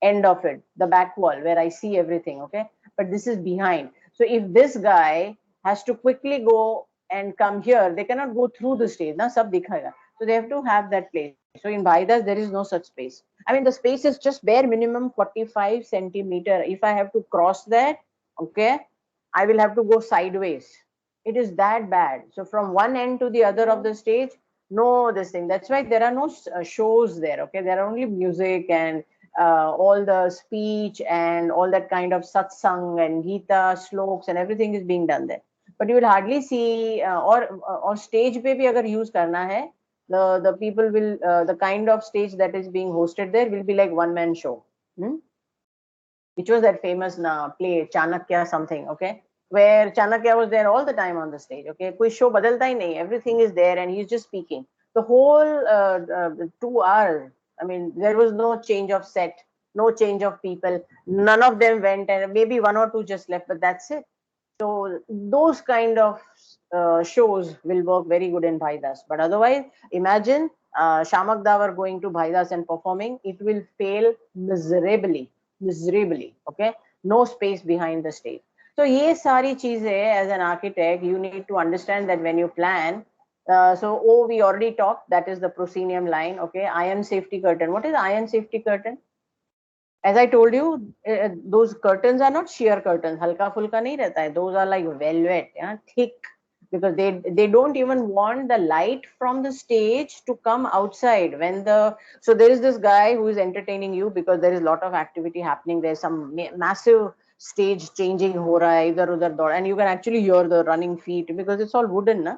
end of it, the back wall where I see everything, okay, but this is behind. So if this guy has to quickly go and come here, they cannot go through the stage na, sab dikhayega. So they have to have that place. So in Bhaidas there is no such space. I mean, the space is just bare minimum 45 centimeter. If I have to cross that, okay, I will have to go sideways. It is that bad. So from one end to the other of the stage, no this thing. That's why there are no shows there, okay. There are only music and all the speech and all that kind of satsang and Gita, sloks and everything is being done there. But you will hardly see or stage pe bhi agar use karna hai, the people will the kind of stage that is being hosted there will be like one man show, which was that famous play Chanakya something, okay, where Chanakya was there all the time on the stage, okay. Koi show badalta hi nahi, everything is there and he's just speaking the whole 2 hours. I mean, there was no change of set, no change of people. None of them went, and maybe one or two just left, but that's it. So those kind of shows will work very good in Bhaidas. But otherwise, imagine Shamak Davar going to Bhaidas and performing, it will fail miserably, okay? No space behind the stage. So ye sari cheeze, as an architect, you need to understand that when you plan, so we already talked, that is the proscenium line, okay. Iron safety curtain. What is iron safety curtain? As I told you, those curtains are not sheer curtains. Halka fulka nahi rehta hai. Those are like velvet, yeah, thick because they don't even want the light from the stage to come outside when the, so there is this guy who is entertaining you because there is a lot of activity happening, there's some massive stage changing ho raha hai idhar udhar dod, and you can actually hear the running feet because it's all wooden na?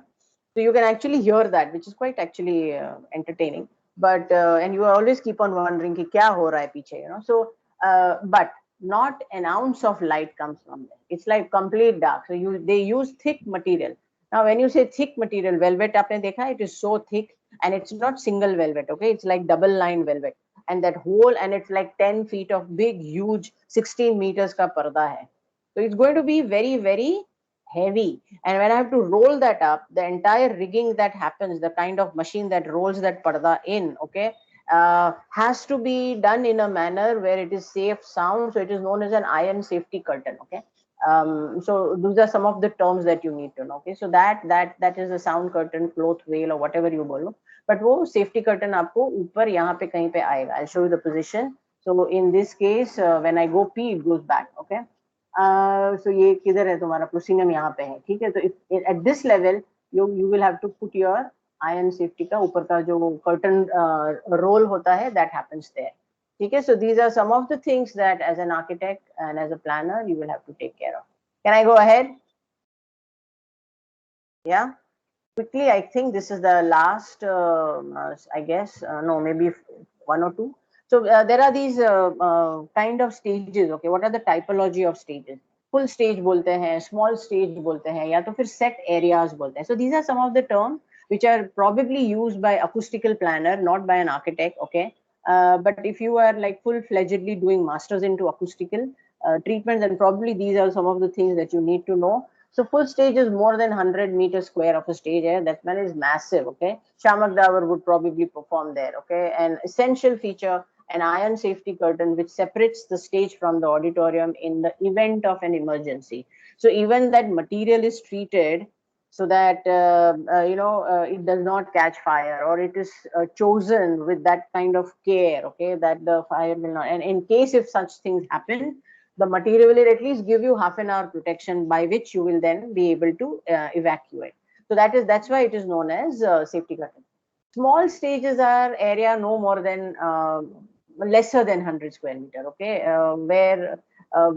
So you can actually hear that, which is quite actually entertaining. But and you always keep on wondering ki kya ho raha hai piche, you know. So but not an ounce of light comes from there. It's like complete dark. So they use thick material. Now when you say thick material, velvet aapne dekha, it is so thick, and it's not single velvet, okay, it's like double line velvet, and that whole, and it's like 10 feet of big huge 16 meters ka parda hai. So it's going to be very very heavy, and when I have to roll that up, the entire rigging that happens, the kind of machine that rolls that parda in, okay, has to be done in a manner where it is safe sound, so it is known as an iron safety curtain, okay. So those are some of the terms that you need to know, okay. So that is a sound curtain, cloth veil, or whatever you bolo, but wo safety curtain aapko upar yahan pe kahin pe aayega. I'll show you the position. So in this case, when I go P, it goes back, okay. So ये किधर है तुम्हारा प्रोसिंगम, यहाँ पे है, ठीक है. तो at this level you will have to put your iron safety का ऊपर का जो curtain roll होता है, that happens there, ठीक है. So these are some of the things that as an architect and as a planner you will have to take care of. Can I go ahead? Yeah, quickly. I think this is the last, I guess, no, maybe one or two. So there are these kind of stages, okay. What are the typology of stages? Full stage bolte hain, small stage bolte hain, ya to fir set areas bolte hain. So these are some of the terms which are probably used by acoustical planner, not by an architect, okay. But if you are like full-fledgedly doing masters into acoustical treatment, then probably these are some of the things that you need to know. So full stage is more than 100 meters square of a stage. That man is massive. Okay, Shamak Davar would probably perform there. Okay, an essential feature, an iron safety curtain which separates the stage from the auditorium in the event of an emergency. So even that material is treated so that it does not catch fire, or it is chosen with that kind of care. Okay, that the fire will not. And in case if such things happen, the material will at least give you half an hour protection by which you will then be able to evacuate. So that's why it is known as safety curtain. Small stages are area no more than lesser than 100 square meter, okay, where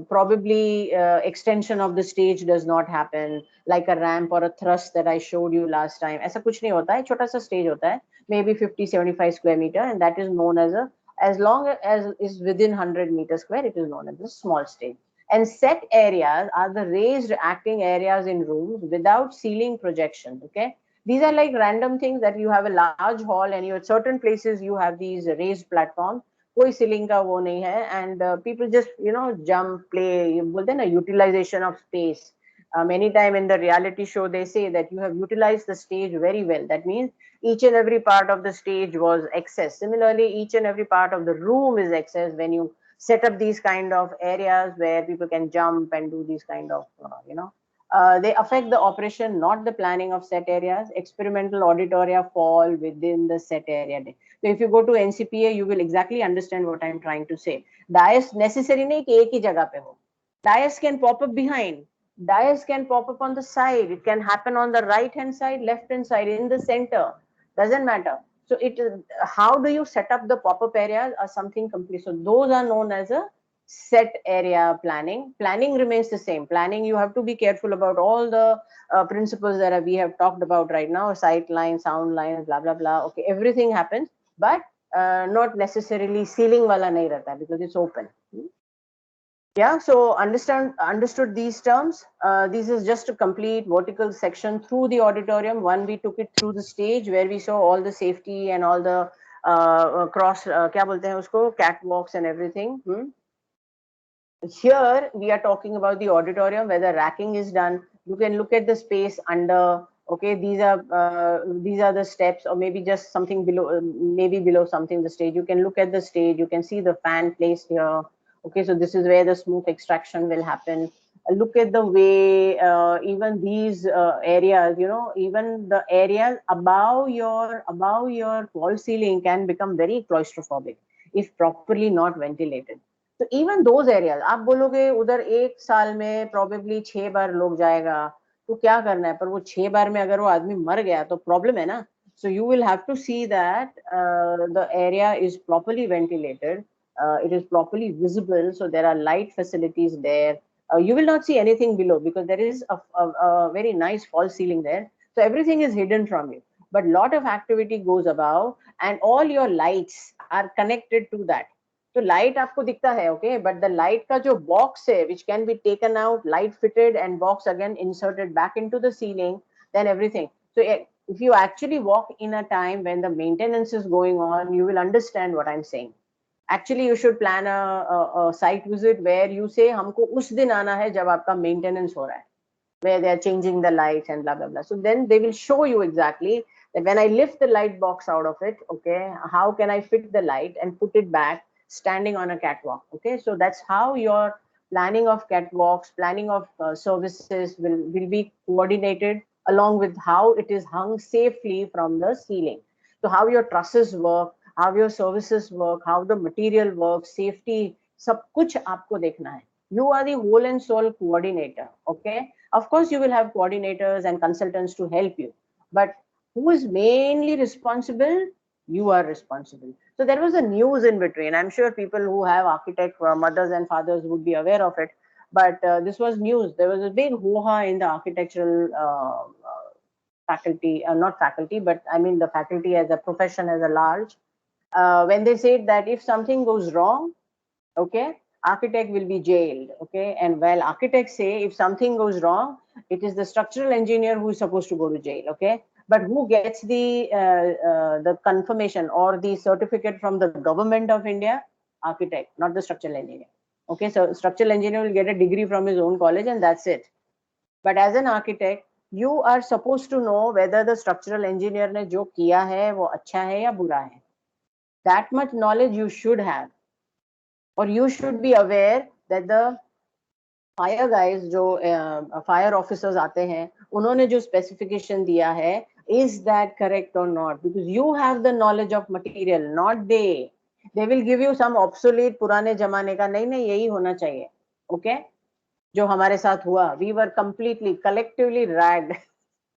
probably extension of the stage does not happen, like a ramp or a thrust that I showed you last time. ऐसा कुछ नहीं होता है, छोटा सा stage होता है, maybe 50-75 square meter, and that is known as a, as long as is within 100 meter square, it is known as a small stage. And set areas are the raised acting areas in rooms without ceiling projections, okay. These are like random things that you have a large hall, and you at certain places you have these raised platforms, कोई ceiling का वो नहीं है, and people just jump, play, बोलते हैं ना, utilization of space. Many time in the reality show they say that you have utilized the stage very well. That means each and every part of the stage was access. Similarly, each and every part of the room is access when you set up these kind of areas where people can jump and do these kind of they affect the operation, not the planning of set areas. Experimental auditoria fall within the set area. So if you go to NCPA, you will exactly understand what I'm trying to say. Dais necessary nahi ki ek hi jagah pe ho. Dais can pop up behind. Dais can pop up on the side. It can happen on the right hand side, left hand side, in the center. Doesn't matter. So it is, how do you set up the pop-up areas or something complete. So those are known as a set area planning. Planning remains the same. Planning, you have to be careful about all the principles that we have talked about right now, sight lines, sound lines, blah blah blah. Okay, everything happens, but not necessarily ceiling wala nahi rehta because it's open. Yeah, so understood these terms. This is just a complete vertical section through the auditorium. One, we took it through the stage where we saw all the safety and all the cross क्या बोलते हैं उसको, catwalks and everything. Here we are talking about the auditorium where the racking is done. You can look at the space under. Okay, these are the steps, or maybe just something below, maybe below something the stage. You can look at the stage. You can see the fan placed here. Okay, so this is where the smoke extraction will happen. Look at the way even these areas, even the areas above your wall ceiling can become very claustrophobic if properly not ventilated. So even those areas, आप बोलोगे उधर एक साल में probably 6 बार लोग जाएगा, तो क्या करना है, पर वो 6 बार में अगर वो आदमी मर गया तो प्रॉब्लम है ना. So you will have to see that the area is properly ventilated, it is properly visible, so there are light facilities there. You will not see anything below because there is a very nice false ceiling there. So everything is hidden from you. But lot of activity goes above, and all your lights are connected to that. तो light आपको दिखता है, okay, but the light का जो box है which can be taken out, light fitted and box again inserted back into the ceiling, then everything. So if you actually walk in a time when the maintenance is going on, you will understand what I'm saying. Actually, you should plan a site visit where you say हमको उस दिन आना है जब आपका maintenance हो रहा है, where they are changing the lights and blah blah blah. So then they will show you exactly that when I lift the light box out of it, okay, how can I fit the light and put it back standing on a catwalk. Okay, so that's how your planning of catwalks, planning of services will be coordinated along with how it is hung safely from the ceiling. So how your trusses work, how your services work, how the material works, safety, सब कुछ आपको देखना है. You are the whole and soul coordinator. Okay, of course you will have coordinators and consultants to help you, but who is mainly responsible? You are responsible. So there was a news in between. I'm sure people who have architect mothers and fathers would be aware of it, but this was news. There was a big hoo-ha in the architectural faculty, not faculty, but I mean the faculty as a profession as a large, when they said that if something goes wrong, okay, architect will be jailed. Okay, and while architects say if something goes wrong, it is the structural engineer who is supposed to go to jail. Okay, but who gets the confirmation or the certificate from the government of India? Architect, not the structural engineer. Okay, so structural engineer will get a degree from his own college and that's it. But as an architect, you are supposed to know whether the structural engineer ने जो किया है वो अच्छा है या बुरा है. That much knowledge you should have. और you should be aware that the fire guys, जो fire officers आते हैं, उन्होंने जो specification दिया है, is that correct or not? Because you have the knowledge of material, not they. They will give you some obsolete पुराने जमाने का, नहीं नहीं यही होना चाहिए. Okay, जो हमारे साथ हुआ, we were completely collectively ragged.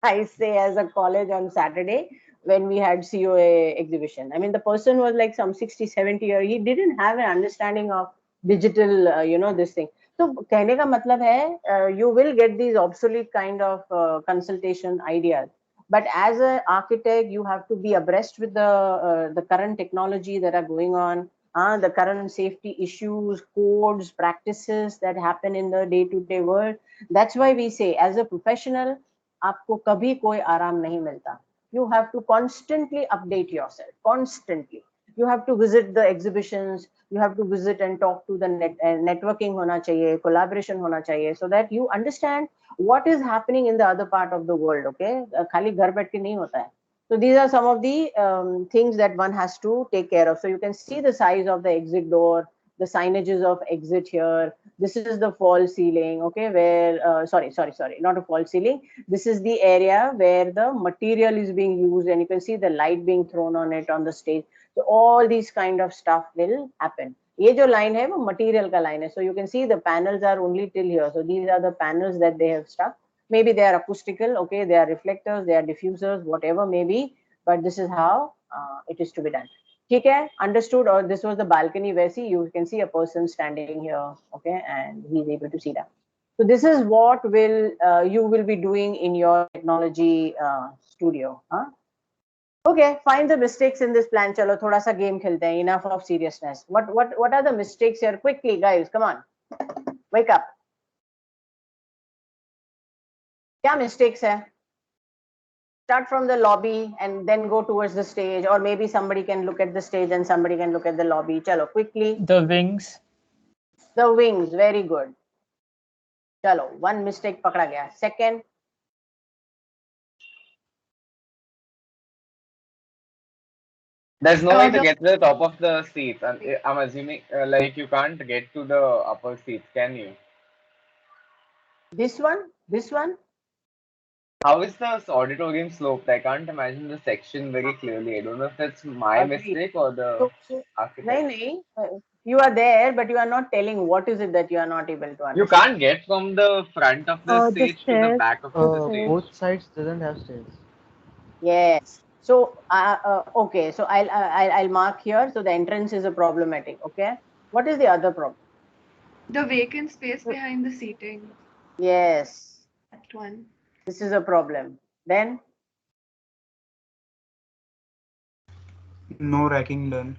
I say as a college on Saturday when we had COA exhibition. I mean, the person was like some 60, 70 year. He didn't have an understanding of digital, this thing. So, कहने का मतलब है, you will get these obsolete kind of consultation ideas. But as an architect, you have to be abreast with the current technology that are going on, the current safety issues, codes, practices that happen in the day-to-day world. That's why we say, as a professional, आपको कभी कोई आराम नहीं मिलता. You have to constantly update yourself, constantly. You have to visit the exhibitions, you have to visit and talk to the networking होना चाहिए, collaboration होना चाहिए, so that you understand what is happening in the other part of the world. Okay, खाली घर बैठ के नहीं होता है. So these are some of the things that one has to take care of. So you can see the size of the exit door, the signages of exit here. This is the false ceiling, okay, where, sorry, not a false ceiling. This is the area where the material is being used and you can see the light being thrown on it on the stage. So all these kind of stuff will happen. ये जो line है वो material का line है. So you can see the panels are only till here. So these are the panels that they have stuck. Maybe they are acoustical, okay, they are reflectors, they are diffusers, whatever maybe, but this is how it is to be done. ठीक है, understood? Or this was the balcony where see you can see a person standing here, okay, and he's able to see that. So this is what will you will be doing in your technology studio. Huh? Okay, find the mistakes in this plan. Chalo, thoda sa game khelte hain. Enough of seriousness. What are the mistakes here? Quickly, guys, come on, wake up. क्या mistakes है? Start from the lobby and then go towards the stage, or maybe somebody can look at the stage and somebody can look at the lobby. Chalo, quickly. The wings. The wings, very good. Chalo, one mistake pakda gaya. Second. There's no way to get to the top of the seats. I'm assuming like you can't get to the upper seats, can you? This one? This one? How is the auditorium sloped? I can't imagine the section very clearly. I don't know if that's my mistake or the architect. नहीं, you are there, but you are not telling what is it that you are not able to You understand. can't get from the front of the The stage to the stairs. back of The the stairs. stage. Both sides doesn't have stairs. Yes. So, okay. So I'll mark here. So the entrance is a problematic. Okay. What is the other problem? The vacant space behind the seating. Yes, That one. this is a problem. Then, No racking done.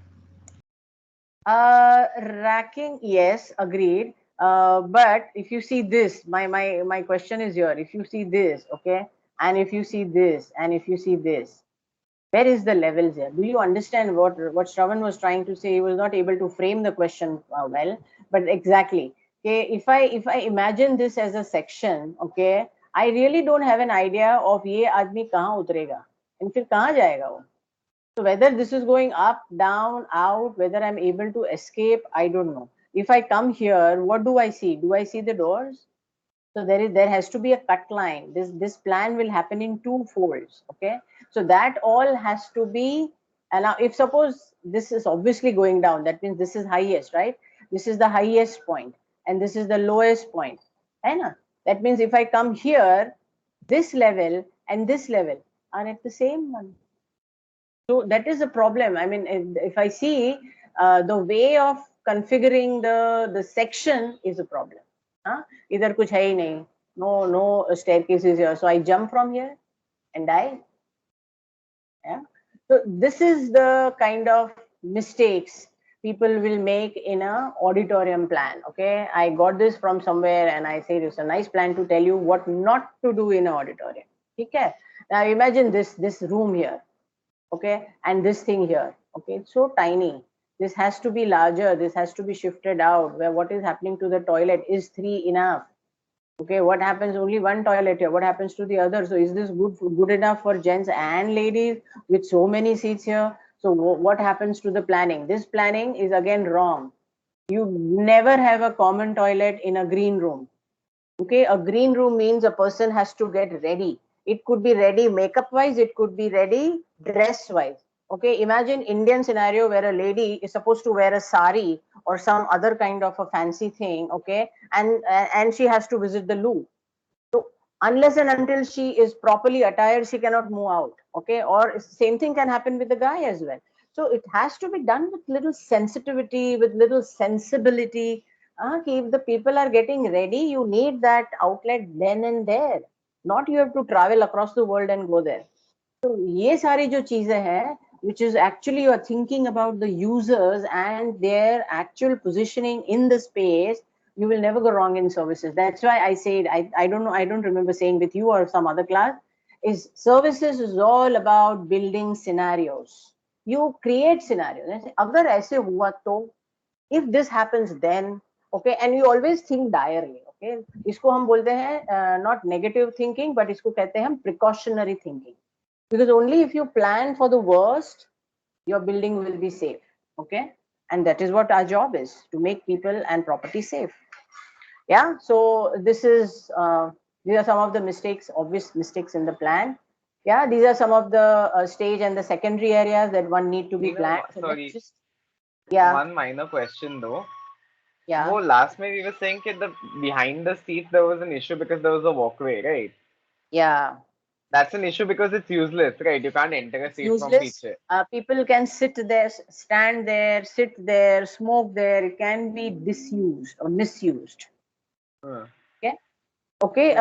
racking. Yes, agreed. But if you see this, my question is here. If you see this, okay, and if you see this, and if you see this, where is the levels here? Do you understand what Shravan was trying to say? He was not able to frame the question well, but exactly. Okay, if I imagine this as a section, okay, I really don't have an idea of ये आदमी कहाँ उतरेगा and फिर कहाँ जाएगा वो. So whether this is going up, down, out, whether I'm able to escape, I don't know. If I come here, what do I see? Do I see the doors? So there has to be a cut line. This plan will happen in two folds. Okay. So that all has to be, and now if suppose this is obviously going down, that means this is highest, right? This is the highest point, and this is the lowest point. Right? That means if I come here, this level and this level are at the same one. So that is a problem. I mean, if I see the way of configuring the section is a problem. Either kuch hai hi nahi. No staircases here. So I jump from here and die. Yeah. So this is the kind of mistakes people will make in a auditorium plan. Okay, I got this from somewhere, and I say it's a nice plan to tell you what not to do in an auditorium. Okay. Now imagine this room here. Okay, and this thing here. Okay, it's so tiny. This has to be larger. This has to be shifted out. Where what is happening to the toilet? Is 3 enough? Okay, what happens? Only one toilet here. What happens to the other? So is this good enough for gents and ladies with so many seats here? So what happens to the planning? This planning is again wrong. You never have a common toilet in a green room. Okay, a green room means a person has to get ready. It could be ready makeup wise, it could be ready dress wise. Okay, imagine Indian scenario where a lady is supposed to wear a sari or some other kind of a fancy thing. Okay, and she has to visit the loo. So unless and until she is properly attired, she cannot move out. Okay, or same thing can happen with the guy as well. So it has to be done with little sensitivity, with little sensibility. If the people are getting ready, you need that outlet then and there. Not you have to travel across the world and go there. So ये सारी जो चीजें हैं, which is actually you are thinking about the users and their actual positioning in the space, you will never go wrong in services. That's why I said, I don't know, I don't remember saying with you or some other class, is services is all about building scenarios. You create scenarios. अगर ऐसे हुआ तो, if this happens then, okay, and you always think direly. Okay, इसको हम बोलते हैं not negative thinking, but इसको कहते हैं हम precautionary thinking. Because only if you plan for the worst, your building will be safe. Okay, and that is what our job is, to make people and property safe. Yeah, so this is these are some of the mistakes, obvious mistakes in the plan. Yeah, these are some of the stage and the secondary areas that one need to be planned. So Sorry, just, yeah, one minor question though. yeah, Well, last night we were saying that behind the seat there was an issue because there was a walkway, right? yeah. That's an issue because it's useless, right? You can't enter a seat from Useless. piche. People can sit there, stand there, sit there, smoke there. It can be disused or misused. Huh. Okay, Okay,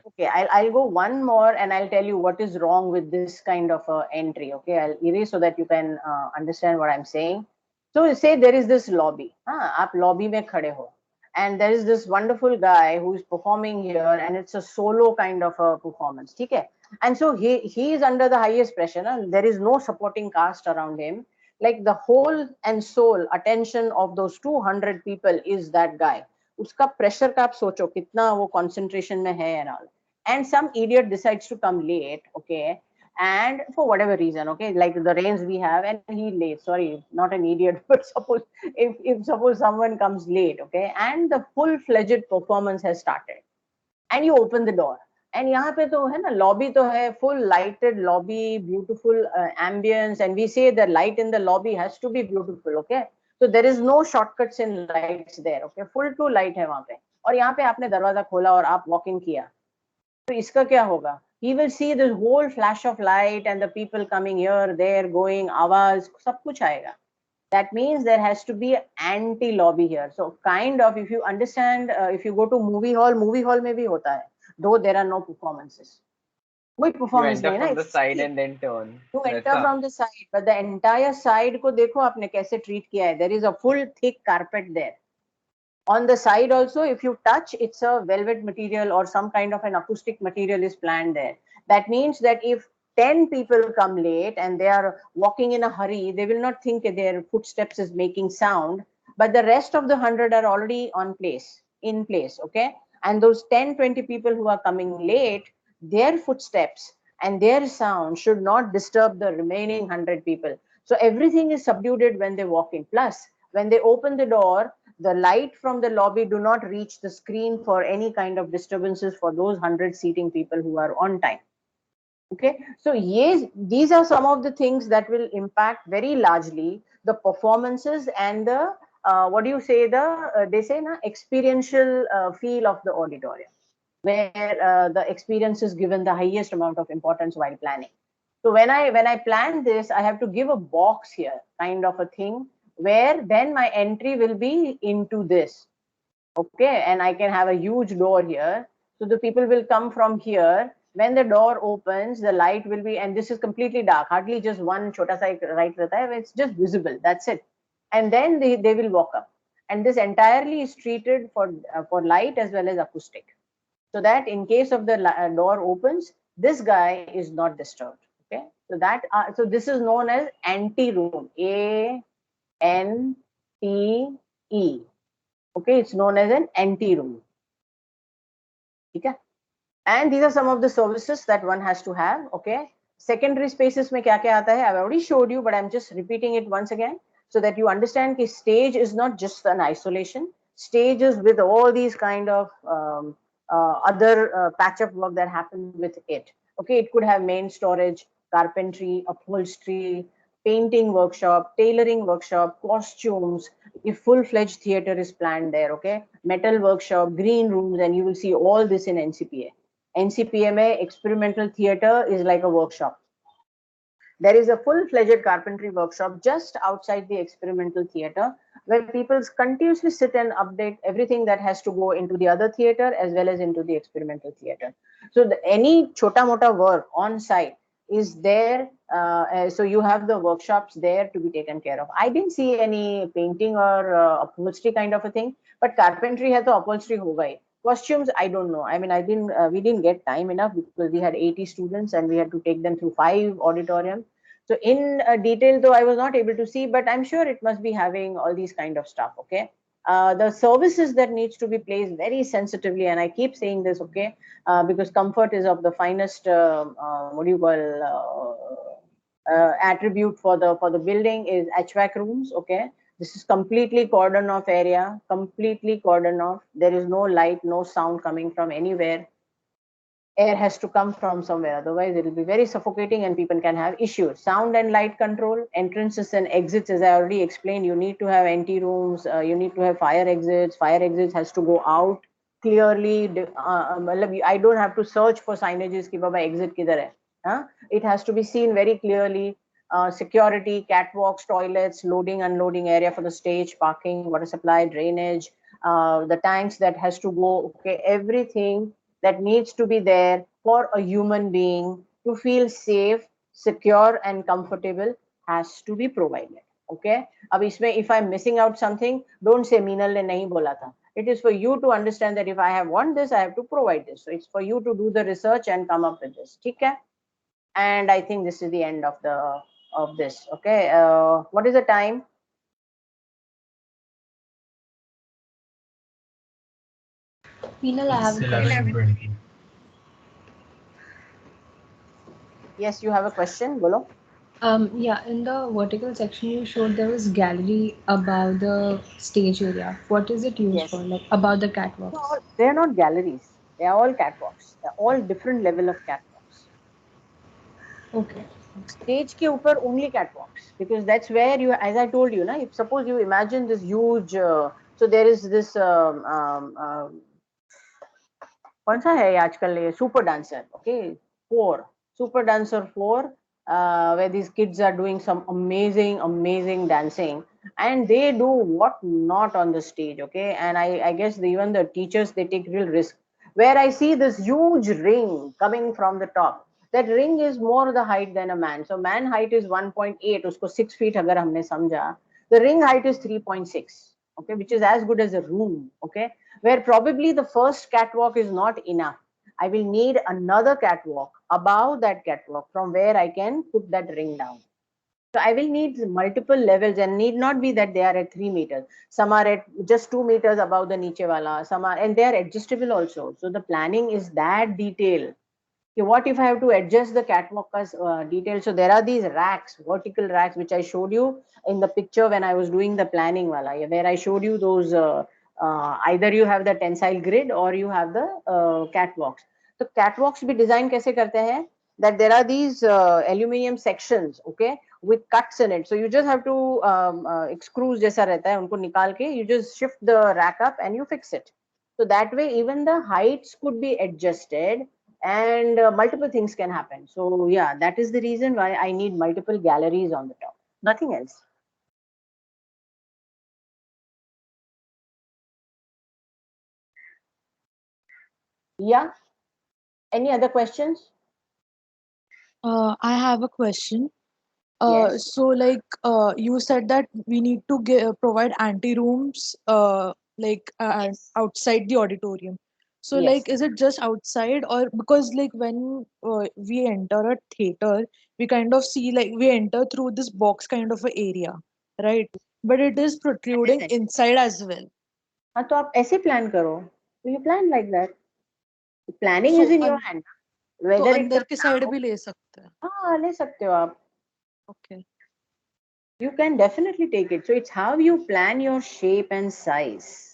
okay. I'll go one more and I'll tell you what is wrong with this kind of entry. Okay, I'll erase so that you can understand what I'm saying. So say there is this lobby. आप lobby में खड़े हो, and there is this wonderful guy who is performing here, and it's a solo kind of a performance. ठीक है? And so he is under the highest pressure. There is no supporting cast around him. Like the whole and soul attention of those 200 people is that guy. उसका pressure का आप सोचो कितना वो concentration में है and all. And some idiot decides to come late, okay, and for whatever reason, okay, like the rains we have, and he late. Sorry, not an idiot, but suppose if suppose someone comes late, okay, and the full-fledged performance has started, and you open the door, and यहाँ पे तो है ना lobby तो है full lighted lobby, beautiful ambience, and we say the light in the lobby has to be beautiful, okay. So there is no shortcuts in lights there. Okay, full to light है वहाँ पे. और यहाँ पे आपने दरवाजा खोला और आप walk in किया, तो इसका क्या होगा? He will see this whole flash of light and the people coming here, there, going, आवाज, सब कुछ आएगा. That means there has to be an anti-lobby here. So kind of, if you understand, if you go to movie hall में भी होता है, though there are no performances. कोई You performance enter नहीं है ना. from the side and then turn. You That's enter from the side, but the entire side को देखो आपने कैसे treat किया है. There is a full thick carpet there. On the side also, if you touch, it's a velvet material or some kind of an acoustic material is planned there. That means that if 10 people come late and they are walking in a hurry, they will not think their footsteps is making sound, but the rest of the 100 are already in place, okay? And those 10, 20 people who are coming late, their footsteps and their sound should not disturb the remaining 100 people. So everything is subdued when they walk in. Plus, when they open the door, the light from the lobby do not reach the screen for any kind of disturbances for those 100 seating people who are on time. Okay, so yes, these are some of the things that will impact very largely the performances and the what do you say, the they say na experiential feel of the auditorium, where the experience is given the highest amount of importance while planning. So when I plan this, I have to give a box here, kind of a thing, where then my entry will be into this. Okay, and I can have a huge door here. So the people will come from here. When the door opens, the light will be, and this is completely dark, hardly just one chota sa light rehta hai, it's just visible, that's it. And then they will walk up. And this entirely is treated for light as well as acoustic. So that in case of the door opens, this guy is not disturbed. Okay, so that so this is known as anti-room. ANTE. Okay, it's known as an anti-room. Okay, and these are some of the services that one has to have. Okay, secondary spaces में क्या क्या आता है? I've already showed you, but I'm just repeating it once again so that you understand that stage is not just an isolation. Stage is with all these kind of other patch-up work that happens with it. Okay, it could have main storage, carpentry, upholstery, painting workshop, tailoring workshop, costumes. If full-fledged theater is planned there, okay, metal workshop, green rooms, and you will see all this in NCPA. NCPA mein experimental theater is like a workshop. There is a full-fledged carpentry workshop just outside the experimental theater where people continuously sit and update everything that has to go into the other theater as well as into the experimental theater. So any chota mota work on site is there. So you have the workshops there to be taken care of. I didn't see any painting or upholstery kind of a thing, but carpentry hai to upholstery hoga hi. Costumes, I don't know. I mean, we didn't get time enough because we had 80 students and we had to take them through 5 auditoriums. So in detail, though, I was not able to see, but I'm sure it must be having all these kind of stuff. Okay. The services that needs to be placed very sensitively, and I keep saying this, okay, because comfort is of the finest, what do you call, attribute for the building is HVAC rooms. Okay. This is completely cordon off area, completely cordon off. There is no light, no sound coming from anywhere. Air has to come from somewhere, otherwise it will be very suffocating and people can have issues. Sound and light control, entrances and exits, as I already explained, you need to have anti rooms, you need to have fire exits. Fire exits has to go out clearly. I don't have to search for signages ki baba exit kidhar hai. Huh? It has to be seen very clearly. Security, catwalks, toilets, loading, unloading area for the stage, parking, water supply, drainage, the tanks that has to go, okay, everything that needs to be there for a human being to feel safe, secure and comfortable has to be provided. Okay. Ab isme, if I'm missing out something, don't say Meenal ne nahi bola tha. It is for you to understand that if I want this, I have to provide this. So it's for you to do the research and come up with this. Okay. And I think this is the end of this. Okay. What is the time? Meenal, I have a question. Yes, you have a question. Bolo. Yeah, in the vertical section you showed there was gallery above the stage area. What is it used for? Like above the catwalks? They are not galleries. They are all catwalks. They are all different level of catwalks. Okay. Stage ke upar only catwalks, because that's where you, as I told you, na, if suppose you imagine this huge, so there is this कौन सा है आजकल ये super dancer, okay, 4 super dancer 4, where these kids are doing some amazing dancing, and they do what not on the stage, okay, and I guess even the teachers, they take real risk, where I see this huge ring coming from the top. That ring is more the height than a man, so man height is 1.8, usko 6 feet agar हमने समझा, the ring height is 3.6, okay, which is as good as a room, okay, where probably the first catwalk is not enough. I will need another catwalk above that catwalk from where I can put that ring down. So I will need multiple levels, and need not be that they are at 3 meters. Some are at just 2 meters above the niche wala, some are, and they are adjustable also. So the planning is that detailed. Okay, what if I have to adjust the catwalk detail? So there are these racks, vertical racks, which I showed you in the picture when I was doing the planning wala, where I showed you those, either you have the tensile grid or you have the catwalks. So catwalks be designed kaise karte hain, that there are these aluminum sections, okay, with cuts in it. So you just have to screws jaisa rehta hai, unko nikal ke you just shift the rack up and you fix it. So that way even the heights could be adjusted, and multiple things can happen. So yeah, that is the reason why I need multiple galleries on the top, nothing else. Yeah, any other questions? I have a question. Yes, So you said that we need to provide anti rooms outside the auditorium. So yes, is it just outside, or because when we enter a theater, we kind of see we enter through this box kind of a area, right? But it is protruding understand. inside as well. हाँ तो आप ऐसे plan करो, तो you plan like that. Planning is So in your hand, तो whether it अंदर के comes side out. भी ले सकते हैं. हाँ ले सकते हो आप. Okay. You can definitely take it. So it's how you plan your shape and size.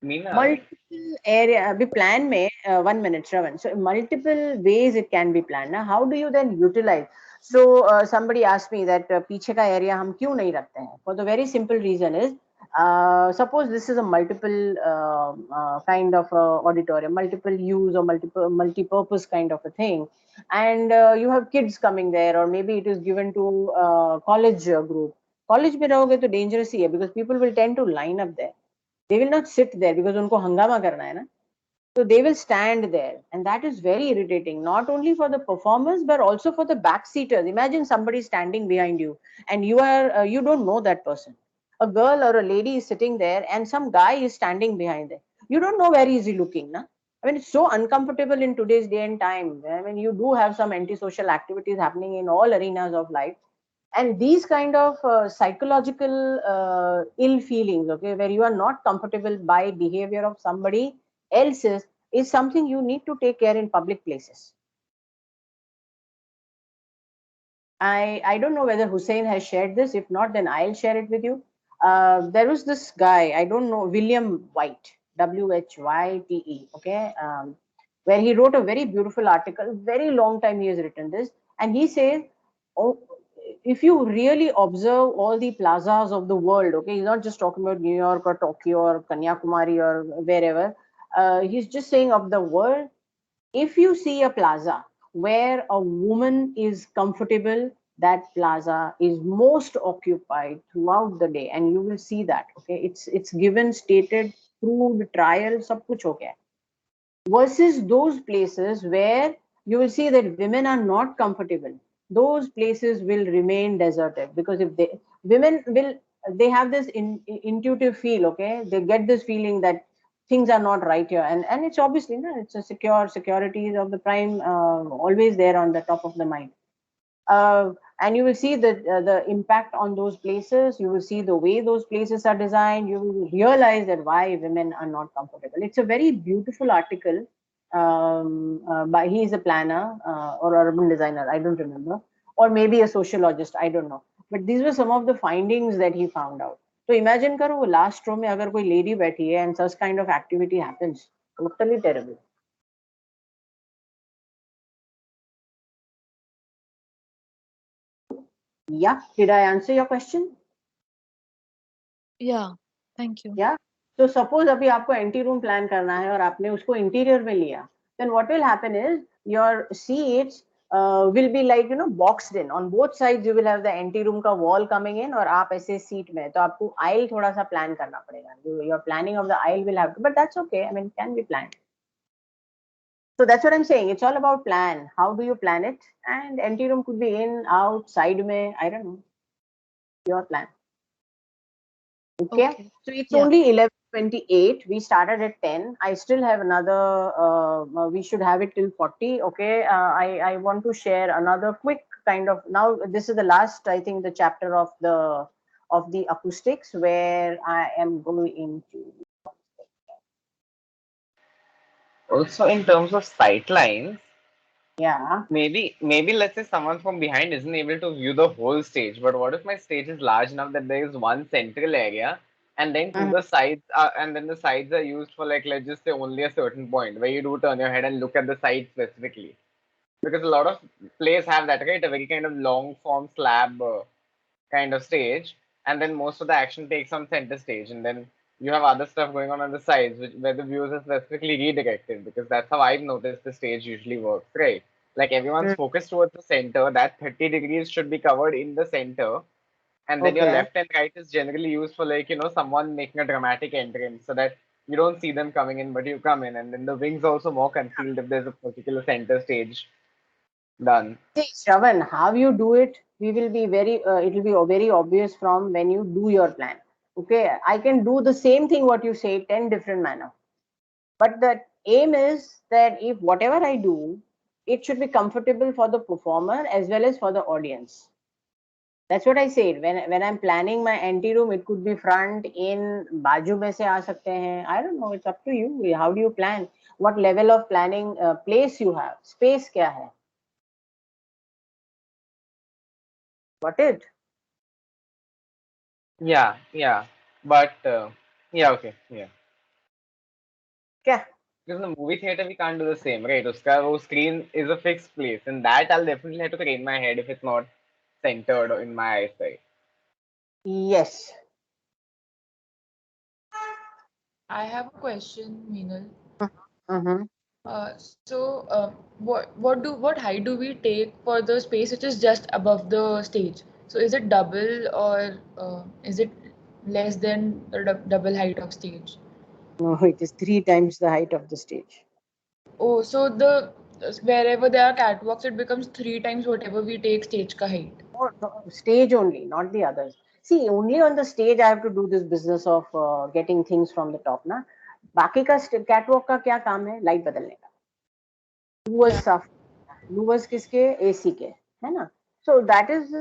Meena, Multiple area अभी plan में 1 minute Shravan. So multiple ways it can be planned. Now how do you then utilize? So somebody asked me that पीछे का area हम क्यों नहीं रखते हैं? For the very simple reason is, suppose this is a multiple kind of auditorium, multiple use or multi-purpose kind of a thing, and you have kids coming there, or maybe it is given to college group. College में रहोगे तो dangerous ही है, because people will tend to line up there. They will not sit there because उनको हंगामा करना है ना. So they will stand there, and that is very irritating, not only for the performers but also for the backseaters. Imagine somebody standing behind you, and you don't know that person. A girl or a lady is sitting there, and some guy is standing behind there. You don't know where is he looking, na? I mean, it's so uncomfortable in today's day and time. I mean, you do have some antisocial activities happening in all arenas of life, and these kind of psychological ill feelings, okay, where you are not comfortable by behavior of somebody else's, is something you need to take care in public places. I don't know whether Hussein has shared this. If not, then I'll share it with you. There was this guy, I don't know, William White, Whyte, okay, where he wrote a very beautiful article. Very long time he has written this, and he says, oh, if you really observe all the plazas of the world, okay, he's not just talking about New York or Tokyo or Kanyakumari or wherever. He's just saying of the world, if you see a plaza where a woman is comfortable, that plaza is most occupied throughout the day, and you will see that, okay, it's given, stated, proved, trial, sab kuch ho gaya. Versus those places where you will see that women are not comfortable, those places will remain deserted, because if they, women will, they have this intuitive feel, okay, they get this feeling that things are not right here, and it's obviously, no, it's a securities of the prime, always there on the top of the mind. And you will see the impact on those places. You will see the way those places are designed. You will realize that why women are not comfortable. It's a very beautiful article. By, he is a planner or urban designer, I don't remember, or maybe a sociologist, I don't know. But these were some of the findings that he found out. So imagine करो वो last row में अगर कोई lady बैठी है and such kind of activity happens, totally terrible. Yeah, did I answer your question? Yeah, thank you. Yeah. So suppose अभी आपको anti room plan करना है और आपने उसको इंटीरियर में लिया, then what will happen is your seats will be like boxed in on both sides. You will have the anti room का wall coming in और आप ऐसे सीट में, तो आपको aisle थोड़ा सा प्लान करना पड़ेगा. Your planning of the aisle will have to, but that's okay. I mean, can be planned. So that's what I'm saying. It's all about plan. How do you plan it? And anti room could be in, out, side mein. I don't know. Your plan. Okay. Okay. So it's Yeah. only 11:28. We started at 10. I still have another. We should have it till 40. Okay. I want to share another quick kind of. Now this is the last, I think, the chapter of the acoustics, where I am going to. Also, in terms of sight lines, Yeah. maybe let's say someone from behind isn't able to view the whole stage, but what if my stage is large enough that there is one central area and then to Mhm. the sides are, and then the sides are used for, like, let's just say only a certain point where you do turn your head and look at the side specifically, because a lot of plays have that, right? A very kind of long form slab kind of stage, and then most of the action takes on center stage, and then you have other stuff going on the sides, where the views are specifically redirected, because that's how I've noticed the stage usually works, right? Like, everyone's Mm. focused towards the center, that 30 degrees should be covered in the center, and then your Okay. left and right is generally used for, like, someone making a dramatic entrance, so that you don't see them coming in, but you come in, and then the wings also more concealed if there's a particular center stage done. See, Shravan, how you do it, we will be very, it will be very obvious from when you do your plan. Okay, I can do the same thing what you say, 10 different manner. But the aim is that if whatever I do, it should be comfortable for the performer as well as for the audience. That's what I said. When I'm planning my anti room, it could be front, in, बाजू में से आ सकते हैं. I don't know. It's up to you. How do you plan? What level of planning place you have? Space क्या है? What it? Yeah, but yeah, okay, yeah. क्या? Because in the movie theater, we can't do the same, right? Uska wo screen is a fixed place, and that I'll definitely have to crane my head if it's not centered in my eyesight. Yes. I have a question, Meenal. Mm-hmm. What height do we take for the space which is just above the stage? So is it double or is it less than the double height of stage? No, it is 3 times the height of the stage. Oh, so the wherever there are catwalks, it becomes 3 times whatever we take stage ka height. No, stage only, not the others. See, only on the stage I have to do this business of getting things from the top ना. बाकी का catwalk का क्या काम है? Light बदलने का. Louvers साफ, louvers किसके? AC के, है ना? So that is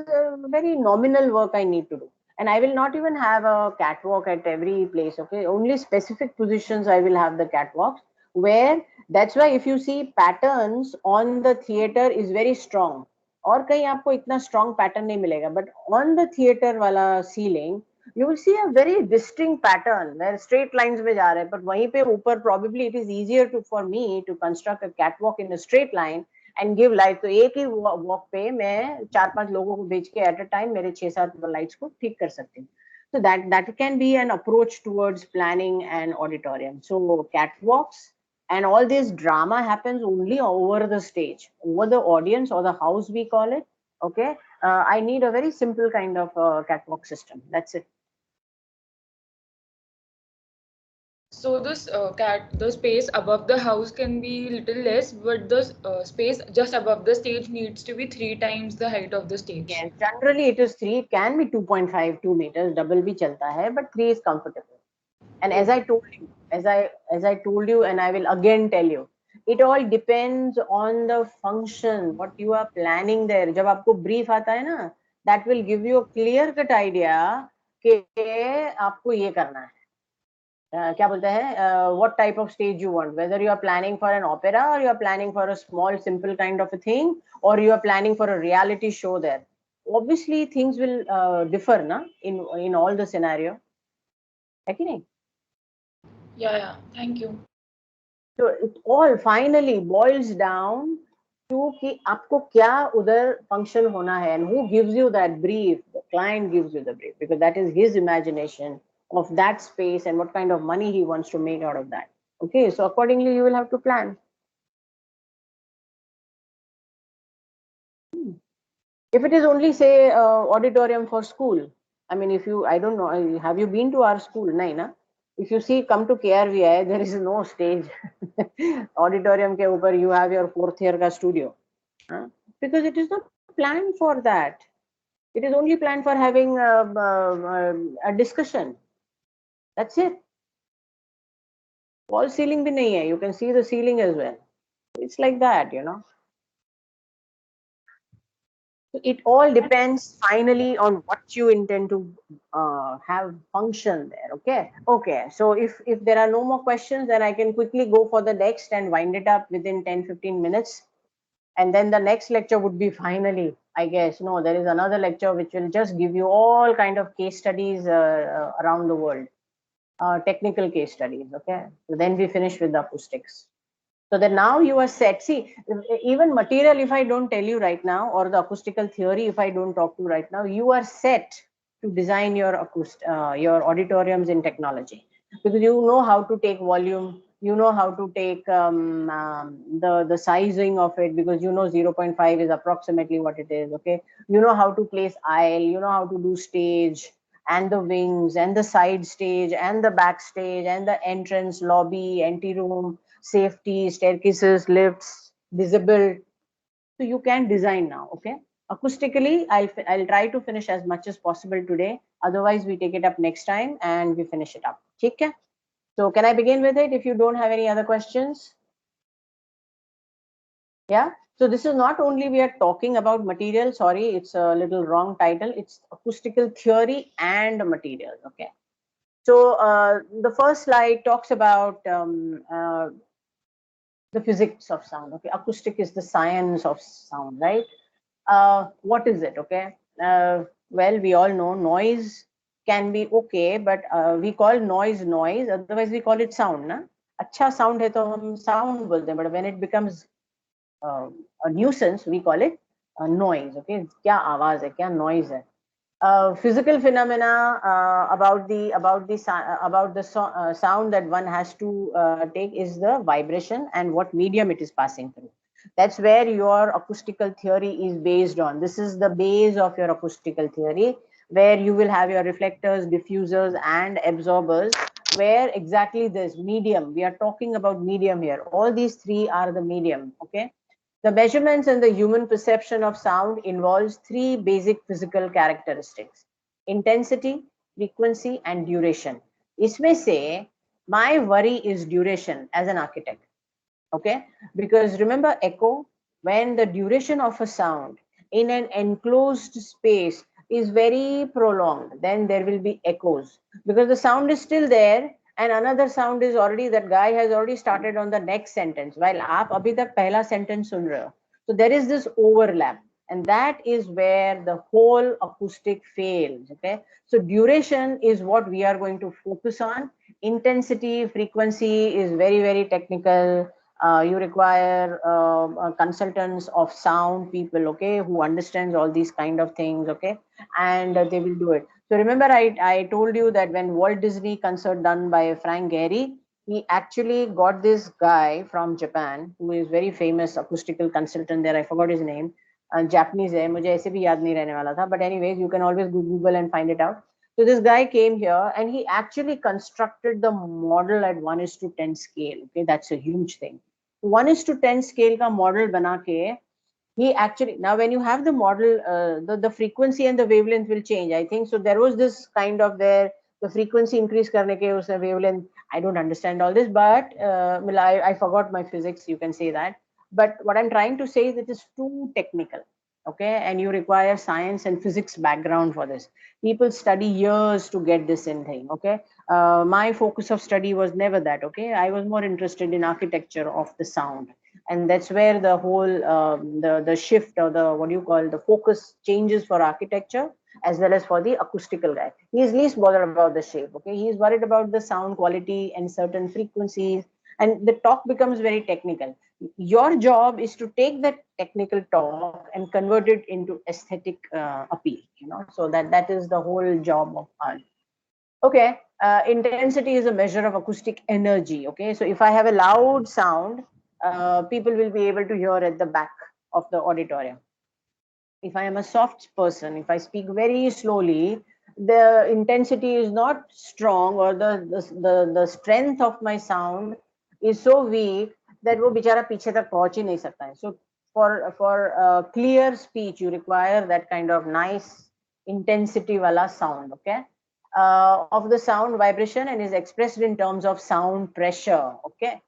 very nominal work I need to do. And I will not even have a catwalk at every place, okay? Only specific positions I will have the catwalks, where that's why if you see patterns on the theater is very strong. और कहीं आपको इतना strong pattern नहीं मिलेगा, but on the theater वाला ceiling you will see a very distinct pattern where straight lines में जा रहे हैं, but वहीं पे ऊपर probably it is easier to for me to construct a catwalk in a straight line and give light. तो एक ही walk पे मैं 4-5 लोगों को भेज के at a time मेरे 6-7 lights को ठीक कर सकती हूँ. So that can be an approach towards planning an auditorium. So catwalks and all this drama happens only over the stage, over the audience or the house we call it. Okay, I need a very simple kind of catwalk system. That's it. So the space above the house can be little less, but the space just above the stage needs to be 3 times the height of the stage. Yes, generally it is 3. It can be 2.5, 2 meters. Double भी चलता है, but 3 is comfortable. And as I told you, as I told you, and I will again tell you, it all depends on the function, what you are planning there. जब आपको brief आता है ना, that will give you a clear cut idea कि आपको ये करना है. क्या बोलते हैं? What type of stage you want? Whether you are planning for an opera or you are planning for a small, simple kind of a thing, or you are planning for a reality show there. Obviously, things will differ, na, in all the scenario. है कि नहीं? Yeah, thank you. So it all finally boils down कि आपको क्या उधर function होना है, and who gives you that brief? The client gives you the brief because that is his imagination of that space and what kind of money he wants to make out of that. Okay, so accordingly you will have to plan. If it is only say auditorium for school, I mean, if you, I don't know, have you been to our school? No, na? If you see, come to KRVI, there is no stage. Auditorium ke upar you have your fourth year ka studio. Huh? Because it is not planned for that. It is only planned for having a discussion. That's it. Wall ceiling bhi nahi hai. You can see the ceiling as well. It's like that, you know. It all depends finally on what you intend to have function there. Okay, so if there are no more questions, then I can quickly go for the next and wind it up within 10-15 minutes, and then the next lecture would be finally, I guess, no, there is another lecture which will just give you all kind of case studies around the world, technical case studies. Okay, so then we finish with the acoustics. So that now you are set. See, even material, if I don't tell you right now, or the acoustical theory, if I don't talk to you right now, you are set to design your your auditoriums in technology, because you know how to take volume, you know how to take the sizing of it, because you know 0.5 is approximately what it is. Okay, you know how to place aisle, you know how to do stage and the wings and the side stage and the backstage and the entrance, lobby, anteroom, safety, staircases, lifts, visible. So you can design now. Okay, acoustically, I'll try to finish as much as possible today. Otherwise, we take it up next time and we finish it up. Okay. So can I begin with it if you don't have any other questions? Yeah. So this is not only we are talking about material. Sorry, it's a little wrong title. It's acoustical theory and materials. Okay. So the first slide talks about the physics of sound. Okay, acoustic is the science of sound, right? What is it? Okay, well, we all know noise can be okay, but we call noise. Otherwise, we call it sound. Na? अच्छा sound है तो हम sound बोलते हैं, but when it becomes a nuisance, we call it noise. Okay, क्या आवाज है, क्या noise है? Physical phenomena about the sound that one has to take is the vibration and what medium it is passing through. That's where your acoustical theory is based on. This is the base of your acoustical theory, where you will have your reflectors, diffusers, and absorbers. Where exactly this medium, we are talking about medium here. All these three are the medium. Okay. The measurements and the human perception of sound involves three basic physical characteristics: intensity, frequency, and duration. इसमें से my worry is duration as an architect. Okay, because remember echo, when the duration of a sound in an enclosed space is very prolonged, then there will be echoes, because the sound is still there and another sound is already, that guy has already started on the next sentence while aap abhi tak pehla sentence sun rahe ho. So there is this overlap, and that is where the whole acoustic fails. Okay, so duration is what we are going to focus on. Intensity, frequency is very, very technical. You require consultants of sound people, okay, who understands all these kind of things. Okay, and they will do it. So remember, I told you that when Walt Disney concert done by Frank Gehry, he actually got this guy from Japan who is very famous acoustical consultant there. I forgot his name. Japanese है, मुझे ऐसे भी याद नहीं रहने वाला था. But anyways, you can always Google and find it out. So this guy came here and he actually constructed the model at 1:10 scale. Okay, that's a huge thing. 1:10 scale का model बना के, he actually, now when you have the model, the frequency and the wavelength will change. I think so. There was this kind of where the frequency increase करने के उसने wavelength. I don't understand all this, but I forgot my physics. You can say that. But what I'm trying to say is it is too technical. Okay, and you require science and physics background for this. People study years to get this in thing. Okay, my focus of study was never that. Okay, I was more interested in architecture of the sound, and that's where the whole the shift, or the, what do you call, the focus changes for architecture as well as for the acoustical guy. He is least bothered about the shape. Okay, he is worried about the sound quality and certain frequencies, and the talk becomes very technical. your job is to take that technical talk and convert it into aesthetic appeal, you know. So that is the whole job of art. Okay, intensity is a measure of acoustic energy. Okay, so if I have a loud sound, people will be able to hear at the back of the auditorium. If I am a soft person, if I speak very slowly, the intensity is not strong, or the strength of my sound is so weak that वो बेचारा पीछे तक पहुंच ही नहीं सकता है. So for clear speech, you require that kind of nice intensity wala sound. Okay, of the sound vibration, and is expressed in terms of sound pressure. Okay.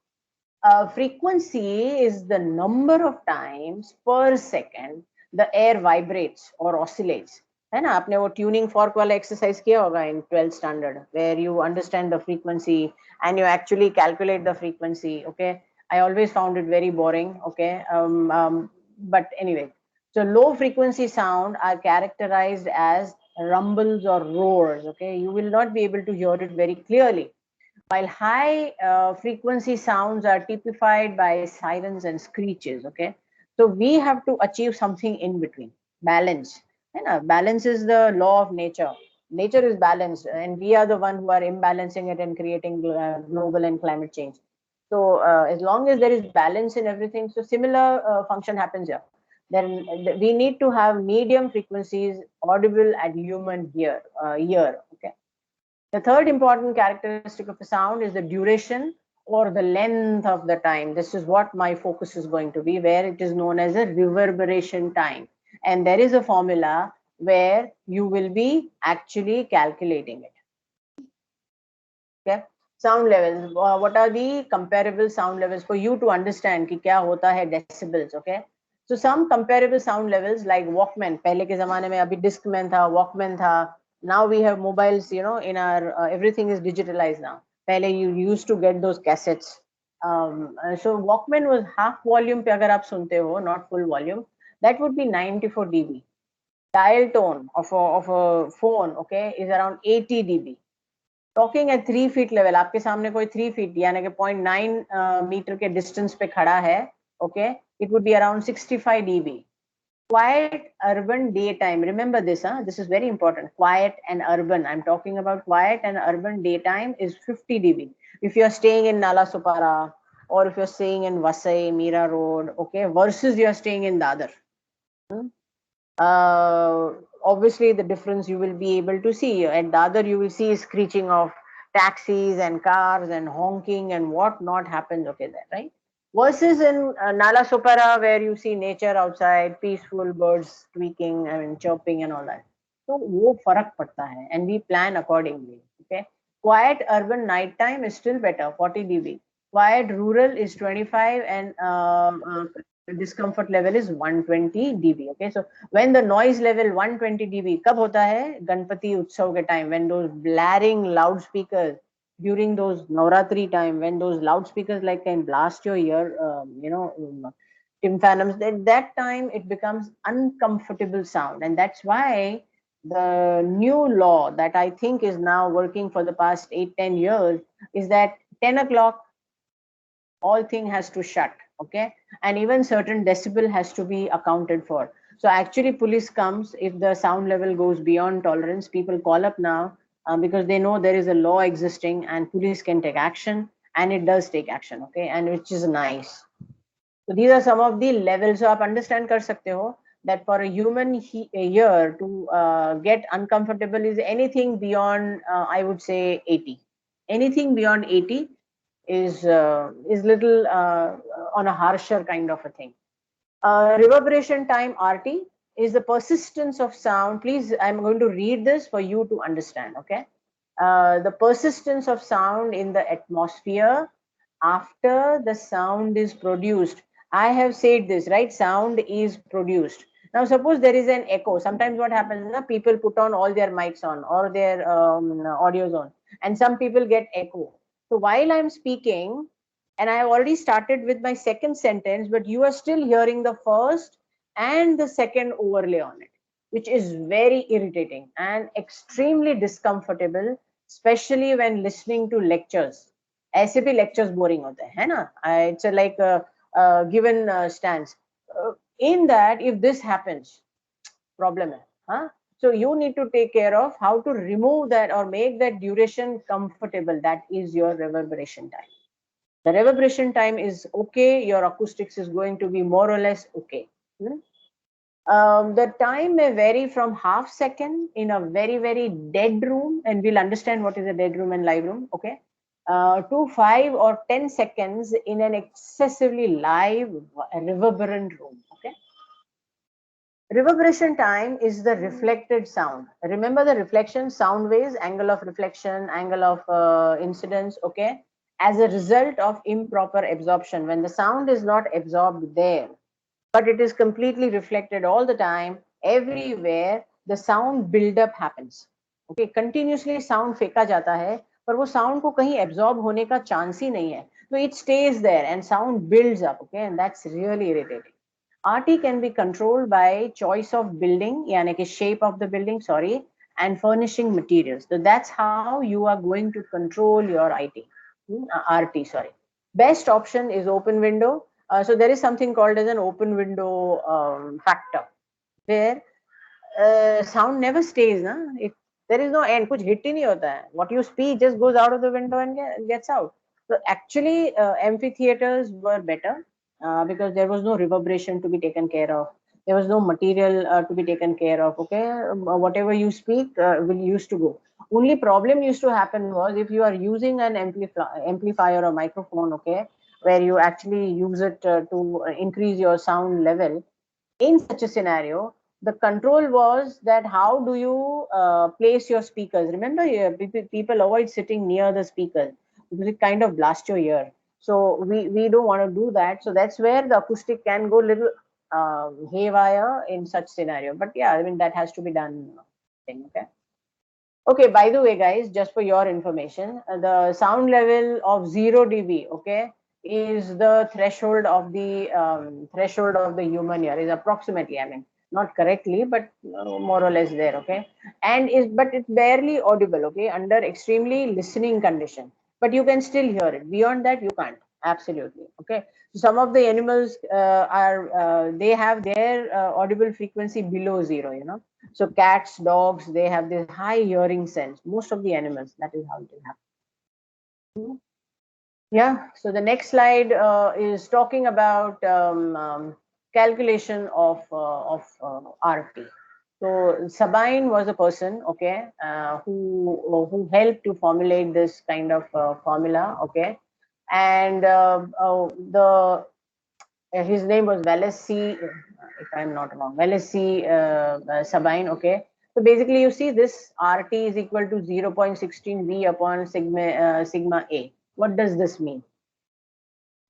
Frequency is the number of times per second the air vibrates or oscillates. है ना, आपने वो tuning fork वाला exercise किया होगा in 12th standard, where you understand the frequency and you actually calculate the frequency. Okay, I always found it very boring. Okay, but anyway, so low frequency sound are characterized as rumbles or roars. Okay, you will not be able to hear it very clearly, while high frequency sounds are typified by sirens and screeches. Okay, so we have to achieve something in between, balance. Balance is the law of nature. Nature is balanced, and we are the one who are imbalancing it and creating global and climate change. So as long as there is balance in everything, so similar function happens here. Then we need to have medium frequencies audible at human ear. Okay. The third important characteristic of a sound is the duration or the length of the time. This is what my focus is going to be, where it is known as a reverberation time. And there is a formula where you will be actually calculating it. Okay. Sound levels. What are the comparable sound levels for you to understand कि क्या होता है decibels? Okay. So some comparable sound levels like Walkman. पहले के ज़माने में अभी Discman था, Walkman था. Now we have mobiles, you know, in our everything is digitalized now. पहले you used to get those cassettes. So Walkman was half volume पे अगर आप सुनते हो, not full volume, that would be 94 dB. Dial tone of a phone, okay, is around 80 dB. Talking at 3 feet level, आपके सामने कोई 3 feet यानी कि 0.9 मीटर के distance पे खड़ा है, okay, it would be around 65 dB. Quiet urban daytime, remember this, this is very important. Quiet and urban, I'm talking about quiet and urban daytime is 50 dB. If you're staying in Nalasopara, or if you're staying in Vasai, Mira Road, okay, versus you're staying in Dadar. Obviously the difference you will be able to see. At Dadar you will see screeching of taxis and cars and honking and what not happens, okay, there, right? Versus in Nalasopara, where you see nature outside, peaceful birds tweaking, I mean chirping and all that. So वो फर्क पड़ता है, and we plan accordingly. Okay, quiet urban nighttime is still better, 40 dB. Quiet rural is 25, and discomfort level is 120 dB. Okay, so when the noise level 120 dB, कब होता है? गणपति उत्सव के time, when those blaring loudspeakers during those Navratri time, when those loudspeakers like can blast your ear, tympanums, that time it becomes uncomfortable sound. And that's why the new law that I think is now working for the past 8-10 years is that 10 o'clock, all thing has to shut. Okay, and even certain decibel has to be accounted for. So actually police comes if the sound level goes beyond tolerance. People call up now because they know there is a law existing and police can take action, and it does take action. Okay, and which is nice. So these are some of the levels. So आप understand कर सकते हो that for a human ear to get uncomfortable is anything beyond I would say 80. Anything beyond 80 is little on a harsher kind of a thing. Reverberation time, RT, is the persistence of sound. Please, I'm going to read this for you to understand. Okay, the persistence of sound in the atmosphere after the sound is produced. I have said this, right? Sound is produced. Now suppose there is an echo. Sometimes what happens is people put on all their mics on or their audios on, and some people get echo. So while I'm speaking, and I have already started with my second sentence, but you are still hearing the first and the second overlay on it, which is very irritating and extremely discomfortable, especially when listening to lectures. ऐसे भी lectures boring होते हैं, है ना? It's like given stance. In that, if this happens, problem hai, huh? So you need to take care of how to remove that or make that duration comfortable. That is your reverberation time. The reverberation time is okay. Your acoustics is going to be more or less okay. The time may vary from half second in a very dead room, and we'll understand what is a dead room and live room, okay, to 5 or 10 seconds in an excessively live reverberant room, okay. Reverberation time is the reflected sound. Remember the reflection, sound waves, angle of reflection, angle of incidence, okay, as a result of improper absorption. When the sound is not absorbed there, but it is completely reflected all the time, everywhere, the sound build-up happens. Okay, continuously sound फेंका जाता है, पर वो sound को कहीं absorb होने का chance ही नहीं है. So it stays there and sound builds up, okay, and that's really irritating. RT can be controlled by choice of building, यानी कि shape of the building, sorry, and furnishing materials. So that's how you are going to control your RT, sorry. Best option is open window. So there is something called as an open window factor, where sound never stays. Na? There is no end. कुछ hit ही नहीं होता है. What you speak just goes out of the window and gets out. So actually, amphitheaters were better because there was no reverberation to be taken care of. There was no material to be taken care of. Okay, whatever you speak will used to go. Only problem used to happen was if you are using an amplifier or microphone, okay, where you actually use it to increase your sound level. In such a scenario, the control was that how do you place your speakers. Remember, people avoid sitting near the speaker because it kind of blasts your ear. So we don't want to do that. So that's where the acoustic can go little haywire in such scenario. But yeah, I mean that has to be done. Okay. Okay, by the way, guys, just for your information, the sound level of 0 dB, okay, is the threshold of the human ear, is approximately, I mean, not correctly, but more or less there, okay, and but it's barely audible, okay, under extremely listening condition, but you can still hear it. Beyond that, you can't. Absolutely, okay. Some of the animals they have their audible frequency below 0, you know. So cats, dogs, they have this high hearing sense. Most of the animals, that is how it will happen. Yeah. So the next slide is talking about calculation of RT. So Sabine was a person, okay, who helped to formulate this kind of formula, okay, and his name was Walesi, if I'm not wrong, Walesi Sabine, okay. So basically, you see this RT is equal to 0.16 V upon sigma A. What does this mean?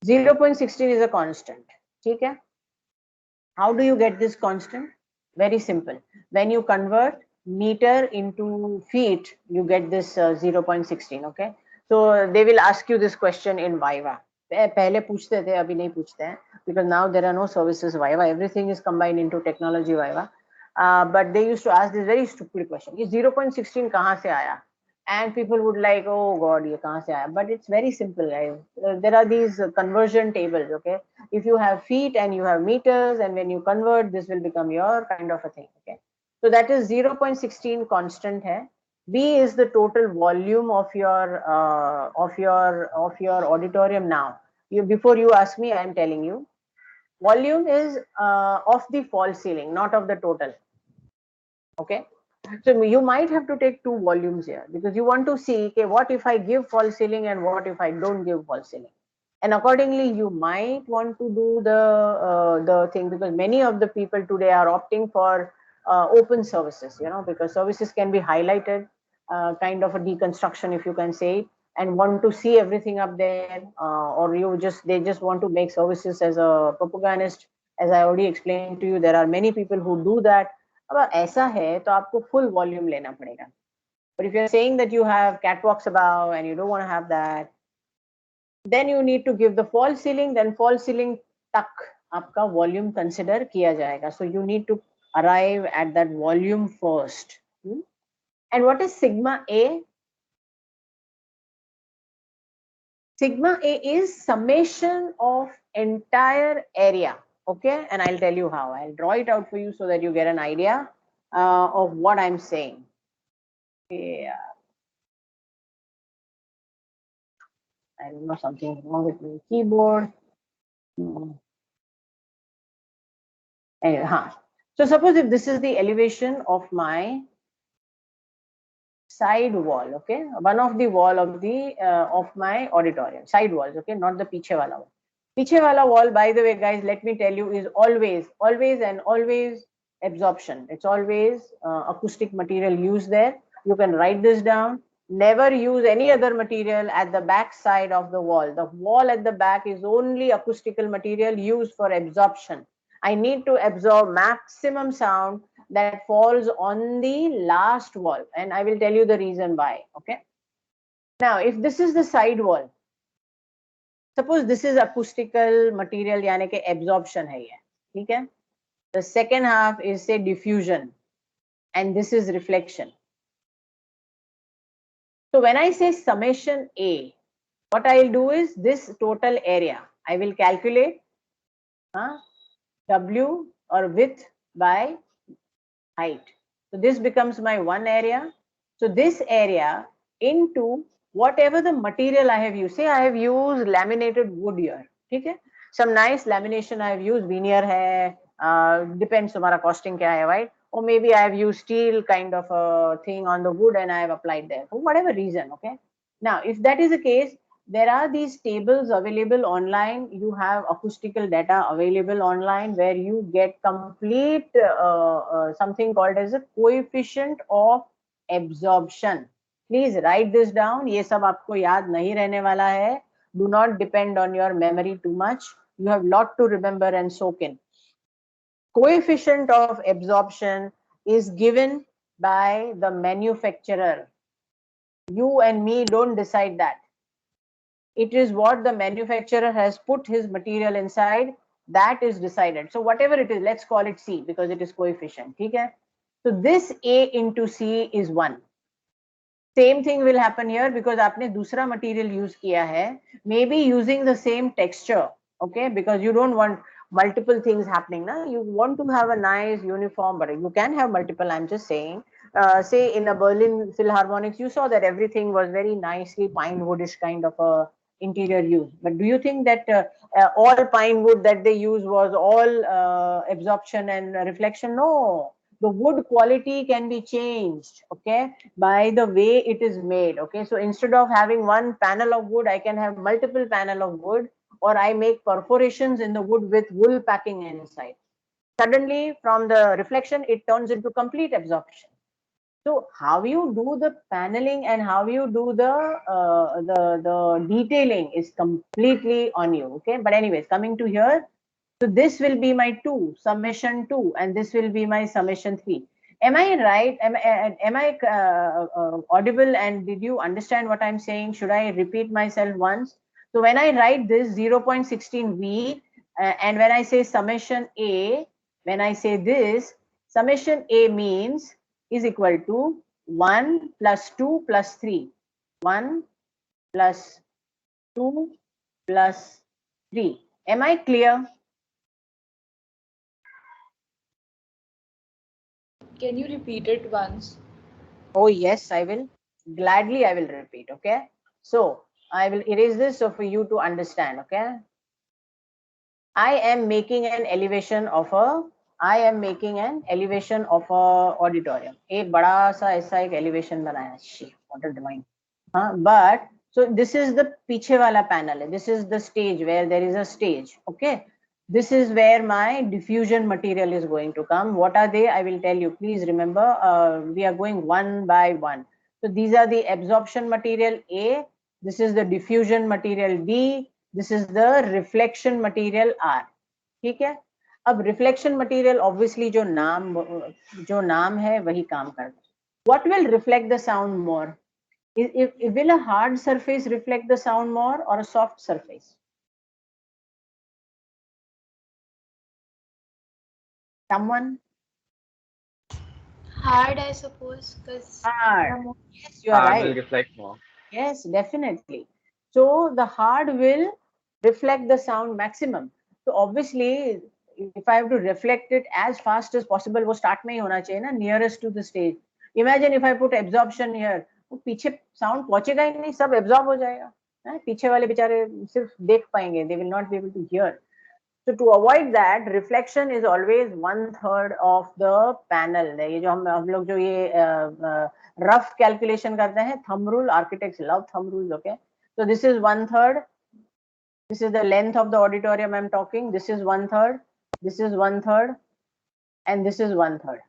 0.16 is a constant. Okay? How do you get this constant? Very simple. When you convert meter into feet, you get this 0.16. Okay. So they will ask you this question in Viva. पहले पूछते थे, अभी नहीं पूछते हैं, because now there are no services Viva. Everything is combined into technology Viva. But they used to ask this very stupid question: ये 0.16 कहाँ से आया? And people would like, oh God, ये कहाँ से आया? But it's very simple, guys. There are these conversion tables. Okay, if you have feet and you have meters, and when you convert, this will become your kind of a thing. Okay, so that is 0.16 constant hai. B is the total volume of your auditorium now. Before you ask me, I am telling you, volume is of the false ceiling, not of the total. Okay, so you might have to take two volumes here because you want to see, okay, what if I give false ceiling and what if I don't give false ceiling, and accordingly you might want to do the thing, because many of the people today are opting for open services, you know, because services can be highlighted, kind of a deconstruction, if you can say, and want to see everything up there, or they just want to make services as a propagandist. As I already explained to you, there are many people who do that. अब ऐसा है तो आपको full volume लेना पड़ेगा. But if you're saying that you have catwalks above and you don't want to have that, then you need to give the false ceiling. Then false ceiling तक आपका volume consider किया जाएगा. So you need to arrive at that volume first. And what is sigma A? Sigma A is summation of entire area. Okay, and I'll tell you how. I'll draw it out for you so that you get an idea of what I'm saying. Yeah. I don't know, something's wrong with my keyboard. Anyway, so suppose if this is the elevation of my side wall, okay, one of the wall of my auditorium, side walls, okay, not the piche wala wall. Piche wala wall, by the way, guys, let me tell you, is always absorption. It's always acoustic material used there. You can write this down. Never use any other material at the back side of the wall. The wall at the back is only acoustical material used for absorption. I need to absorb maximum sound that falls on the last wall, and I will tell you the reason why. Okay, now if this is the side wall, suppose this is acoustical material यानी कि absorption है ये, ठीक है? The second half is say diffusion, and this is reflection. So when I say summation A, what I'll do is this total area I will calculate W or width by height. So this becomes my one area. So this area into whatever the material I have used. Say I have used laminated wood here. Okay? Some nice lamination I have used, veneer hai, depends तुम्हारा costing क्या है, right? Or maybe I have used steel kind of a thing on the wood and I have applied there for whatever reason. Okay. Now, if that is the case, there are these tables available online. You have acoustical data available online where you get complete something called as a coefficient of absorption. Please write this down. ये सब आपको याद नहीं रहने वाला है. Do not depend on your memory too much. You have lot to remember and soak in. Coefficient of absorption is given by the manufacturer. You and me don't decide that. It is what the manufacturer has put his material inside, that is decided. So whatever it is, let's call it C because it is coefficient. Okay? So this A into C is 1. Same thing will happen here because आपने दूसरा material use किया है, maybe using the same texture, okay? Because you don't want multiple things happening. Na? You want to have a nice uniform, but you can have multiple. I'm just saying. Say in a Berlin Philharmonics, you saw that everything was very nicely pine woodish kind of a interior use. But do you think that all pine wood that they use was all absorption and reflection? No. The wood quality can be changed, okay, by the way it is made. Okay, so instead of having one panel of wood, I can have multiple panel of wood, or I make perforations in the wood with wool packing inside. Suddenly from the reflection it turns into complete absorption. So how you do the paneling and how you do the detailing is completely on you. Okay, but anyways, coming to here, so this will be my 2, summation 2, and this will be my summation 3. Am I right? Am I audible, and did you understand what I'm saying? Should I repeat myself once? So when I write this 0.16 V, and when I say summation A, when I say this, summation A means is equal to 1 plus 2 plus 3. 1 plus 2 plus 3. Am I clear? Can you repeat it once? Oh, yes, I will. Gladly, I will repeat. Okay. So I will erase this so for you to understand. Okay. I am making an elevation of a auditorium. एक बड़ा सा ऐसा एक elevation बनाया. Shit, what a divine. But so this is the पीछे वाला panel. This is the stage where there is a stage. Okay. This is where my diffusion material is going to come. What are they? I will tell you. Please remember, we are going one by one. So these are the absorption material A. This is the diffusion material B. This is the reflection material R. ठीक है? अब reflection material obviously जो नाम है वही काम करता है. What will reflect the sound more? Will a hard surface reflect the sound more or a soft surface? Someone? Hard, I suppose, because Hard. Yes, you are Hard right. will reflect more. Yes, definitely. So the hard will reflect the sound maximum. So obviously, if I have to reflect it as fast as possible, वो start में ही होना चाहिए ना, nearest to the stage. Imagine if I put absorption here, वो पीछे sound पहुंचेगा ही नहीं, सब absorb हो जाएगा. पीछे वाले बेचारे सिर्फ देख पाएंगे, they will not be able to hear. So to avoid that, reflection is always 1/3 of the panel. ये जो हम लोग जो ये rough calculation करते हैं, thumb rule, architects love thumb rules, okay? So this is 1/3. This is the length of the auditorium I'm talking. This is 1/3. This is 1/3, and this is 1/3.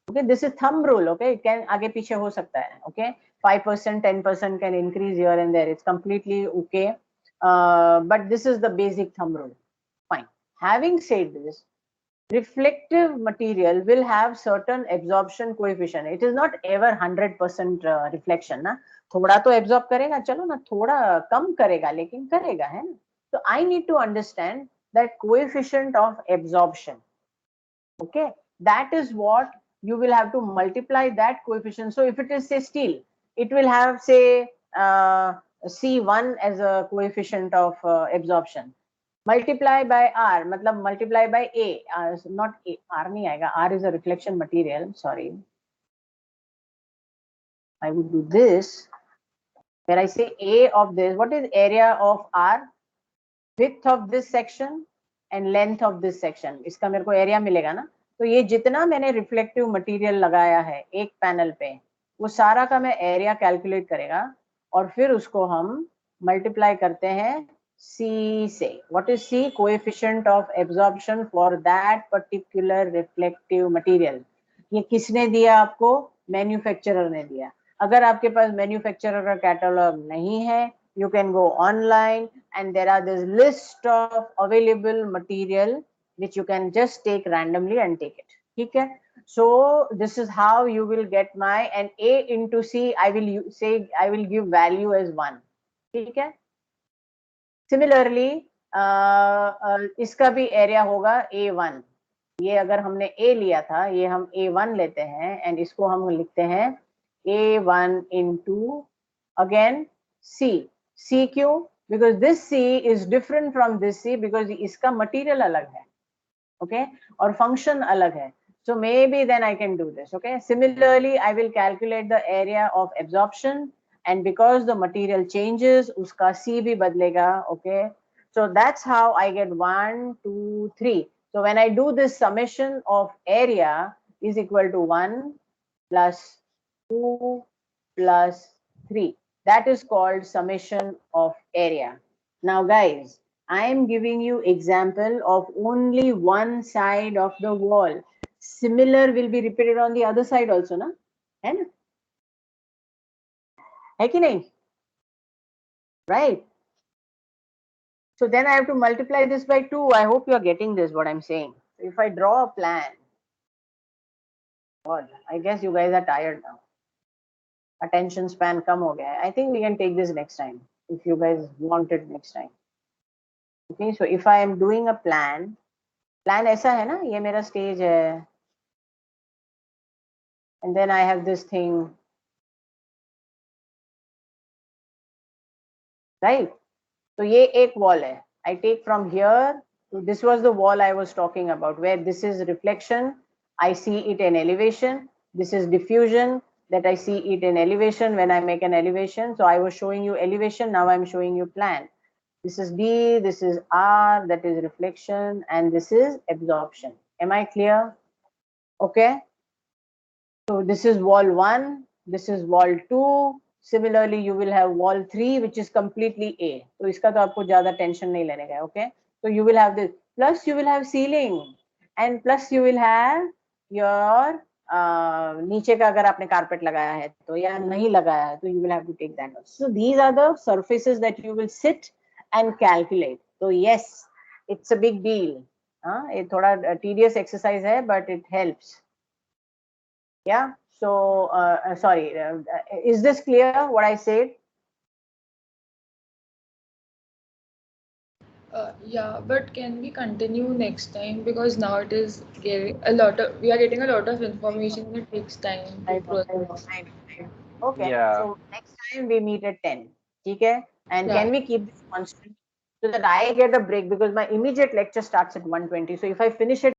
Okay, this is thumb rule. Okay, it can आगे पीछे हो सकता है. Okay, 5%, 10% can increase here and there. It's completely okay. But this is the basic thumb rule. Fine. Having said this, reflective material will have certain absorption coefficient. It is not ever 100% reflection ना. थोड़ा तो absorb करेगा, चलो ना, थोड़ा कम करेगा, लेकिन करेगा, है ना. So I need to understand that coefficient of absorption. Okay, that is what you will have to multiply that coefficient. So if it is say steel, it will have say C1 as a coefficient of absorption. Multiply by R, matlab multiply by A, not A, R nahi aayega, R is a reflection material, sorry. I would do this, where I say A of this, what is area of R? Width of this section and length of this section. इसका मेरे को area मिलेगा ना. तो ये जितना मैंने reflective material लगाया है एक पैनल पे, वो सारा का मैं area calculate करेगा और फिर उसको हम multiply करते हैं C से. What is C? Coefficient of absorption for that particular reflective material. ये किसने दिया आपको? Manufacturer ने दिया. अगर आपके पास manufacturer का catalog नहीं है, you can go online and there are this list of available material which you can just take randomly and take it. Okay, so this is how you will get my, and A into C I will say I will give value as 1. Okay, similarly इसका भी area होगा A1. ये अगर हमने A लिया था, ये हम A1 लेते हैं and इसको हम लिखते हैं A1 into again C. C क्यों? Because this C is different from this C because इसका material अलग है, okay, और function अलग है. So maybe then I can do this, okay. Similarly, I will calculate the area of absorption, and because the material changes, उसका C भी बदलेगा, okay. So that's how I get 1, 2, 3. So when I do this summation of area is equal to 1 plus 2 plus 3. That is called summation of area. Now guys, I am giving you example of only one side of the wall. Similar will be repeated on the other side also, na? है ना? है कि नहीं? Right? So then I have to multiply this by 2. I hope you are getting this, what I'm saying. So if I draw a plan, God, I guess you guys are tired now. Attention span कम हो गया है. I think we can take this next time if you guys want it next time. Okay, so if I am doing a plan ऐसा है ना, ये मेरा stage है, and then I have this thing, right? So ये एक wall है. I take from here. So this was the wall I was talking about, where this is reflection. I see it in elevation. This is diffusion, that I see it in elevation when I make an elevation. So I was showing you elevation. Now I'm showing you plan. This is D, this is R, that is reflection, and this is absorption. Am I clear? Okay. So this is wall 1, this is wall 2. Similarly, you will have wall 3, which is completely A. So इसका तो आपको ज़्यादा tension नहीं लेने का, okay? So you will have this. Plus you will have ceiling, and plus you will have your नीचे का अगर आपने carpet लगाया है तो या नहीं लगाया है तो you will have to take that. So these are the surfaces that you will sit and calculate. So yes, it's a big deal. ये थोड़ा tedious exercise है, but it helps. Yeah. So sorry, is this clear what I said? Yeah, but can we continue next time, because now it is getting a lot of, we are getting a lot of information that takes time to process. Okay. Yeah. So next time we meet at 10. Okay. And Yeah. can we keep this constant so that I get a break, because my immediate lecture starts at 1:20. So if I finish it